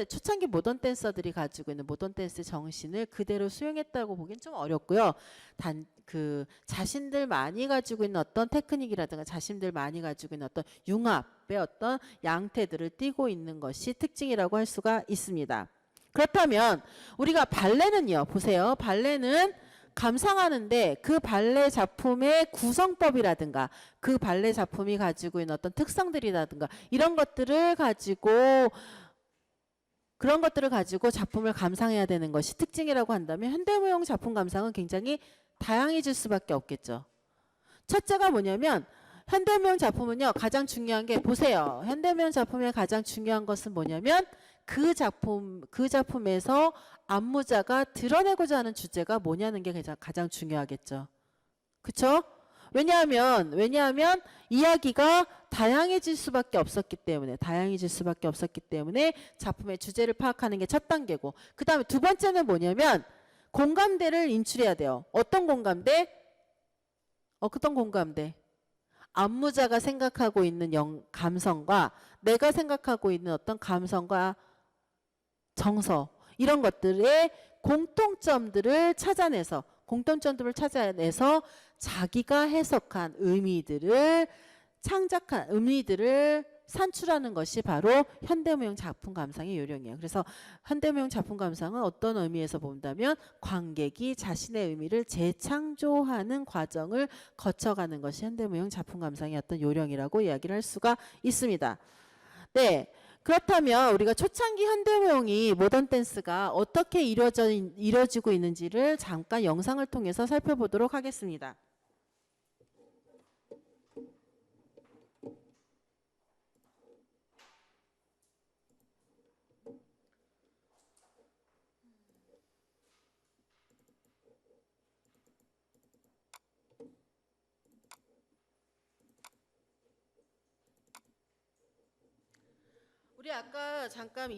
초창기 모던 댄서들이 가지고 있는 모던 댄스 정신을 그대로 수용했다고 보기엔 좀 어렵고요. 자신들 많이 가지고 있는 어떤 테크닉이라든가 자신들 많이 가지고 있는 어떤 융합의 어떤 양태들을 띠고 있는 것이 특징이라고 할 수가 있습니다. 그렇다면 우리가 발레는요, 보세요. 발레는 감상하는데 그 발레 작품의 구성법이라든가 그 발레 작품이 가지고 있는 어떤 특성들이라든가 그런 것들을 가지고 작품을 감상해야 되는 것이 특징이라고 한다면 현대무용 작품 감상은 굉장히 다양해질 수밖에 없겠죠. 첫째가 뭐냐면 현대무용 작품은요, 가장 중요한 게 보세요. 현대무용 작품의 가장 중요한 것은 뭐냐면 그 작품에서 안무자가 드러내고자 하는 주제가 뭐냐는 게 가장 중요하겠죠. 그쵸? 왜냐하면 이야기가 다양해질 수밖에 없었기 때문에 작품의 주제를 파악하는 게 첫 단계고, 그 다음에 두 번째는 뭐냐면 공감대를 인출해야 돼요. 어떤 공감대? 어떤 공감대? 안무자가 생각하고 있는 감성과 내가 생각하고 있는 어떤 감성과 정서, 이런 것들의 공통점들을 찾아내서 자기가 해석한 의미들을 산출하는 것이 바로 현대무용 작품 감상의 요령이에요. 그래서 현대무용 작품 감상은 어떤 의미에서 본다면 관객이 자신의 의미를 재창조하는 과정을 거쳐가는 것이 현대무용 작품 감상의 어떤 요령이라고 이야기를 할 수가 있습니다. 네. 그렇다면 우리가 초창기 현대무용이 모던 댄스가 어떻게 이루어지고 있는지를 잠깐 영상을 통해서 살펴보도록 하겠습니다. 우리 아까 잠깐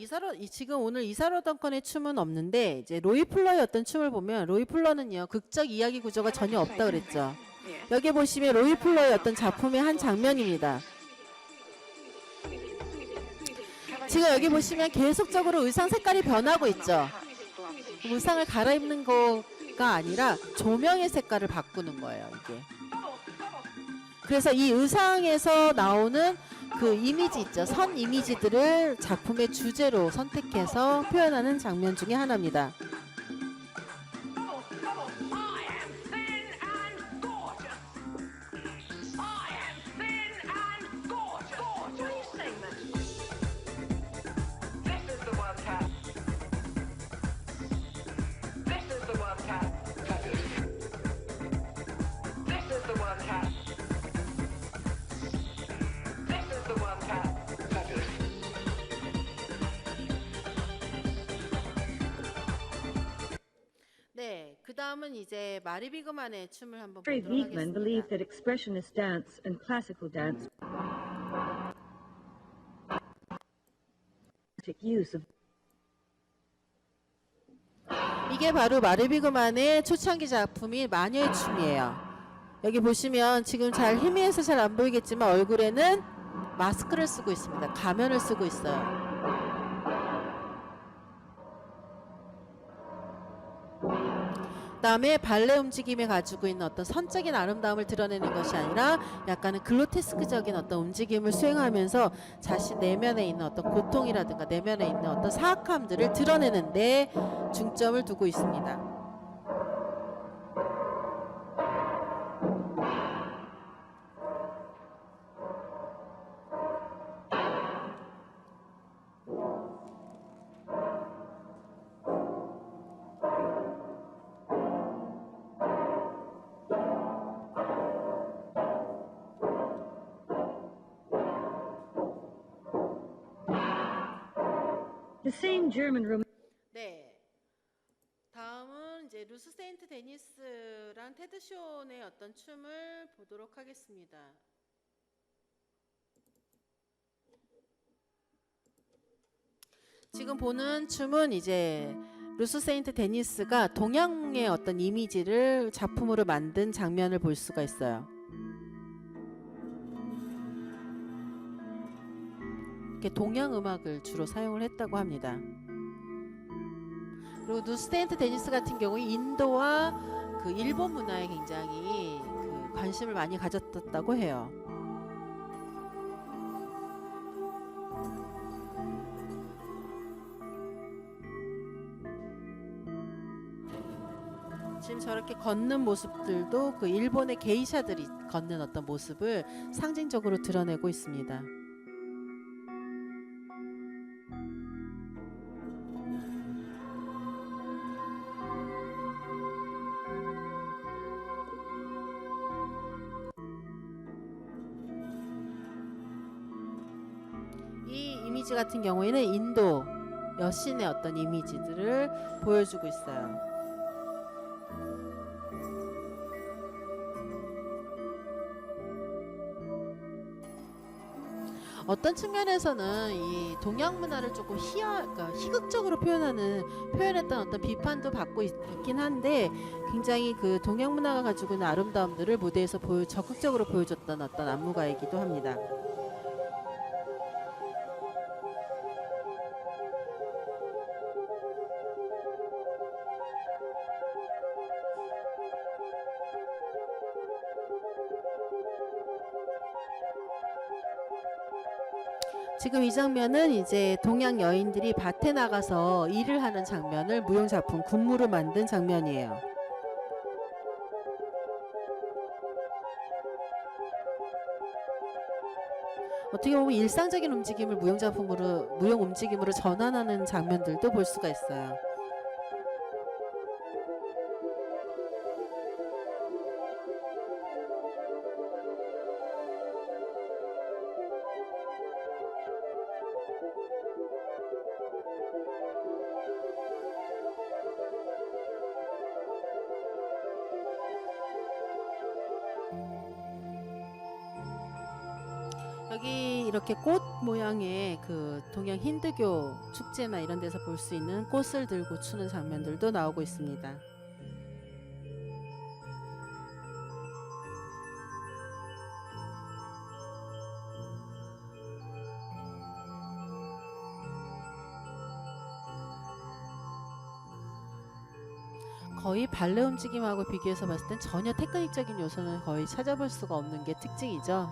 지금 오늘 이사로 덩컨의 춤은 없는데 이제 로이 플러의 어떤 춤을 보면 로이 플러는요, 극적 이야기 구조가 전혀 없다 그랬죠. 여기 보시면 로이 플러의 어떤 작품의 한 장면입니다. 지금 여기 보시면 계속적으로 의상 색깔이 변하고 있죠. 의상을 갈아입는 거가 아니라 조명의 색깔을 바꾸는 거예요, 이게. 그래서 이 의상에서 나오는 그 이미지 있죠. 선 이미지들을 작품의 주제로 선택해서 표현하는 장면 중에 하나입니다. 네, 그 다음은 이제 마리 비그만의 춤을 한번 보도록 Wiegman believed 하겠습니다. that expressionist dance and classical dance use of 이게 바로 마리 비그만의 초창기 작품인 마녀의 춤이에요. 여기 보시면 지금 잘 희미해서 잘 안 보이겠지만 얼굴에는 마스크를 쓰고 있습니다. 가면을 쓰고 있어요. 그다음에 발레 움직임에 가지고 있는 어떤 선적인 아름다움을 드러내는 것이 아니라 약간은 글로테스크적인 어떤 움직임을 수행하면서 자신 내면에 있는 어떤 고통이라든가 내면에 있는 어떤 사악함들을 드러내는 데 중점을 두고 있습니다. The same German 네. 다음은 이제 루스 세인트 데니스랑 테드 쇼의 어떤 춤을 보도록 하겠습니다. 지금 보는 춤은 이제 루스 세인트 데니스가 동양의 어떤 이미지를 작품으로 만든 장면을 볼 수가 있어요. 이렇게 동양 음악을 주로 사용을 했다고 합니다. 그리고 루스 세인트 데니스 같은 경우 인도와 그 일본 문화에 굉장히 그 관심을 많이 가졌다고 해요. 지금 저렇게 걷는 모습들도 그 일본의 게이샤들이 걷는 어떤 모습을 상징적으로 드러내고 있습니다. 이 이미지 같은 경우에는 인도 여신의 어떤 이미지들을 보여주고 있어요. 어떤 측면에서는 이 동양 문화를 조금 그러니까 희극적으로 표현했던 어떤 비판도 받고 있긴 한데, 굉장히 그 동양 문화가 가지고 있는 아름다움들을 무대에서 적극적으로 보여줬던 어떤 안무가이기도 합니다. 지금 이 장면은 이제 동양 여인들이 밭에 나가서 일을 하는 장면을 무용작품 군무로 만든 장면이에요. 어떻게 보면 일상적인 움직임을 무용 움직임으로 전환하는 장면들도 볼 수가 있어요. 여기 이렇게 꽃 모양의 그 동양 힌두교 축제나 이런 데서 볼 수 있는 꽃을 들고 추는 장면들도 나오고 있습니다. 거의 발레 움직임하고 비교해서 봤을 땐 전혀 테크닉적인 요소는 거의 찾아볼 수가 없는 게 특징이죠.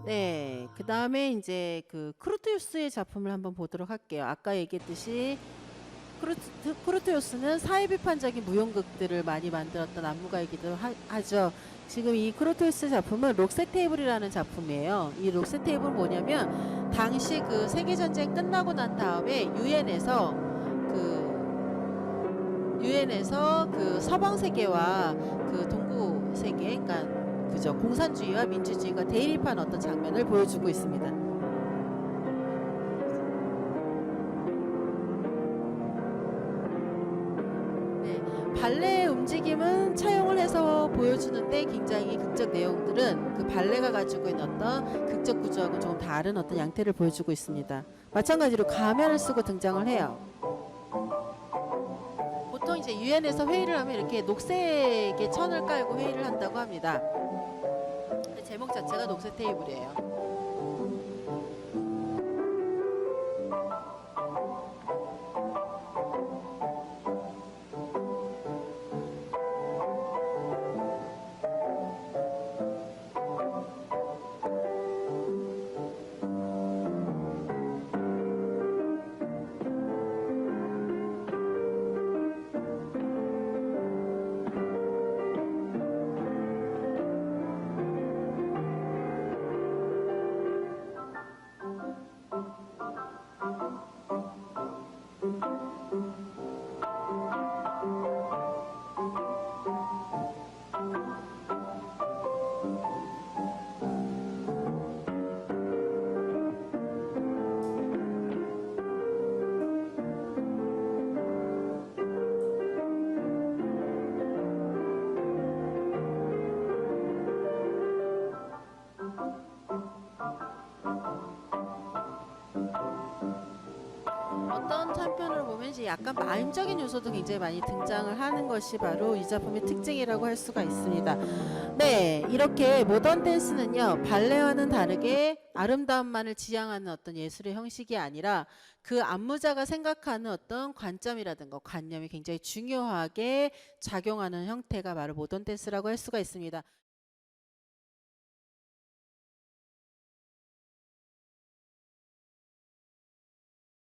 네, 그 다음에 이제 그 크루티우스의 작품을 한번 보도록 할게요. 아까 얘기했듯이 크루티우스는 사회비판적인 무용극들을 많이 만들었던 안무가이기도 하죠. 지금 이 크루티우스 작품은 록셋 테이블이라는 작품이에요. 이 록셋 테이블은 뭐냐면, 당시 그 세계전쟁 끝나고 난 다음에 유엔에서 그 서방 세계와 그 동구 세계, 그러니까 그죠, 공산주의와 민주주의가 대립한 어떤 장면을 보여주고 있습니다. 네, 발레 움직임은 차용을 해서 보여주는데, 굉장히 극적 내용들은 그 발레가 가지고 있는 어떤 극적 구조하고 조금 다른 어떤 양태를 보여주고 있습니다. 마찬가지로 가면을 쓰고 등장을 해요. 보통 이제 유엔에서 회의를 하면 이렇게 녹색의 천을 깔고 회의를 한다고 합니다. 제목 자체가 녹색 테이블이에요. 한편으로 보면 이제 약간 마임적인 요소도 굉장히 많이 등장을 하는 것이 바로 이 작품의 특징이라고 할 수가 있습니다. 네, 이렇게 모던 댄스는요, 발레와는 다르게 아름다움만을 지향하는 어떤 예술의 형식이 아니라 그 안무자가 생각하는 어떤 관점이라든가 관념이 굉장히 중요하게 작용하는 형태가 바로 모던 댄스라고 할 수가 있습니다.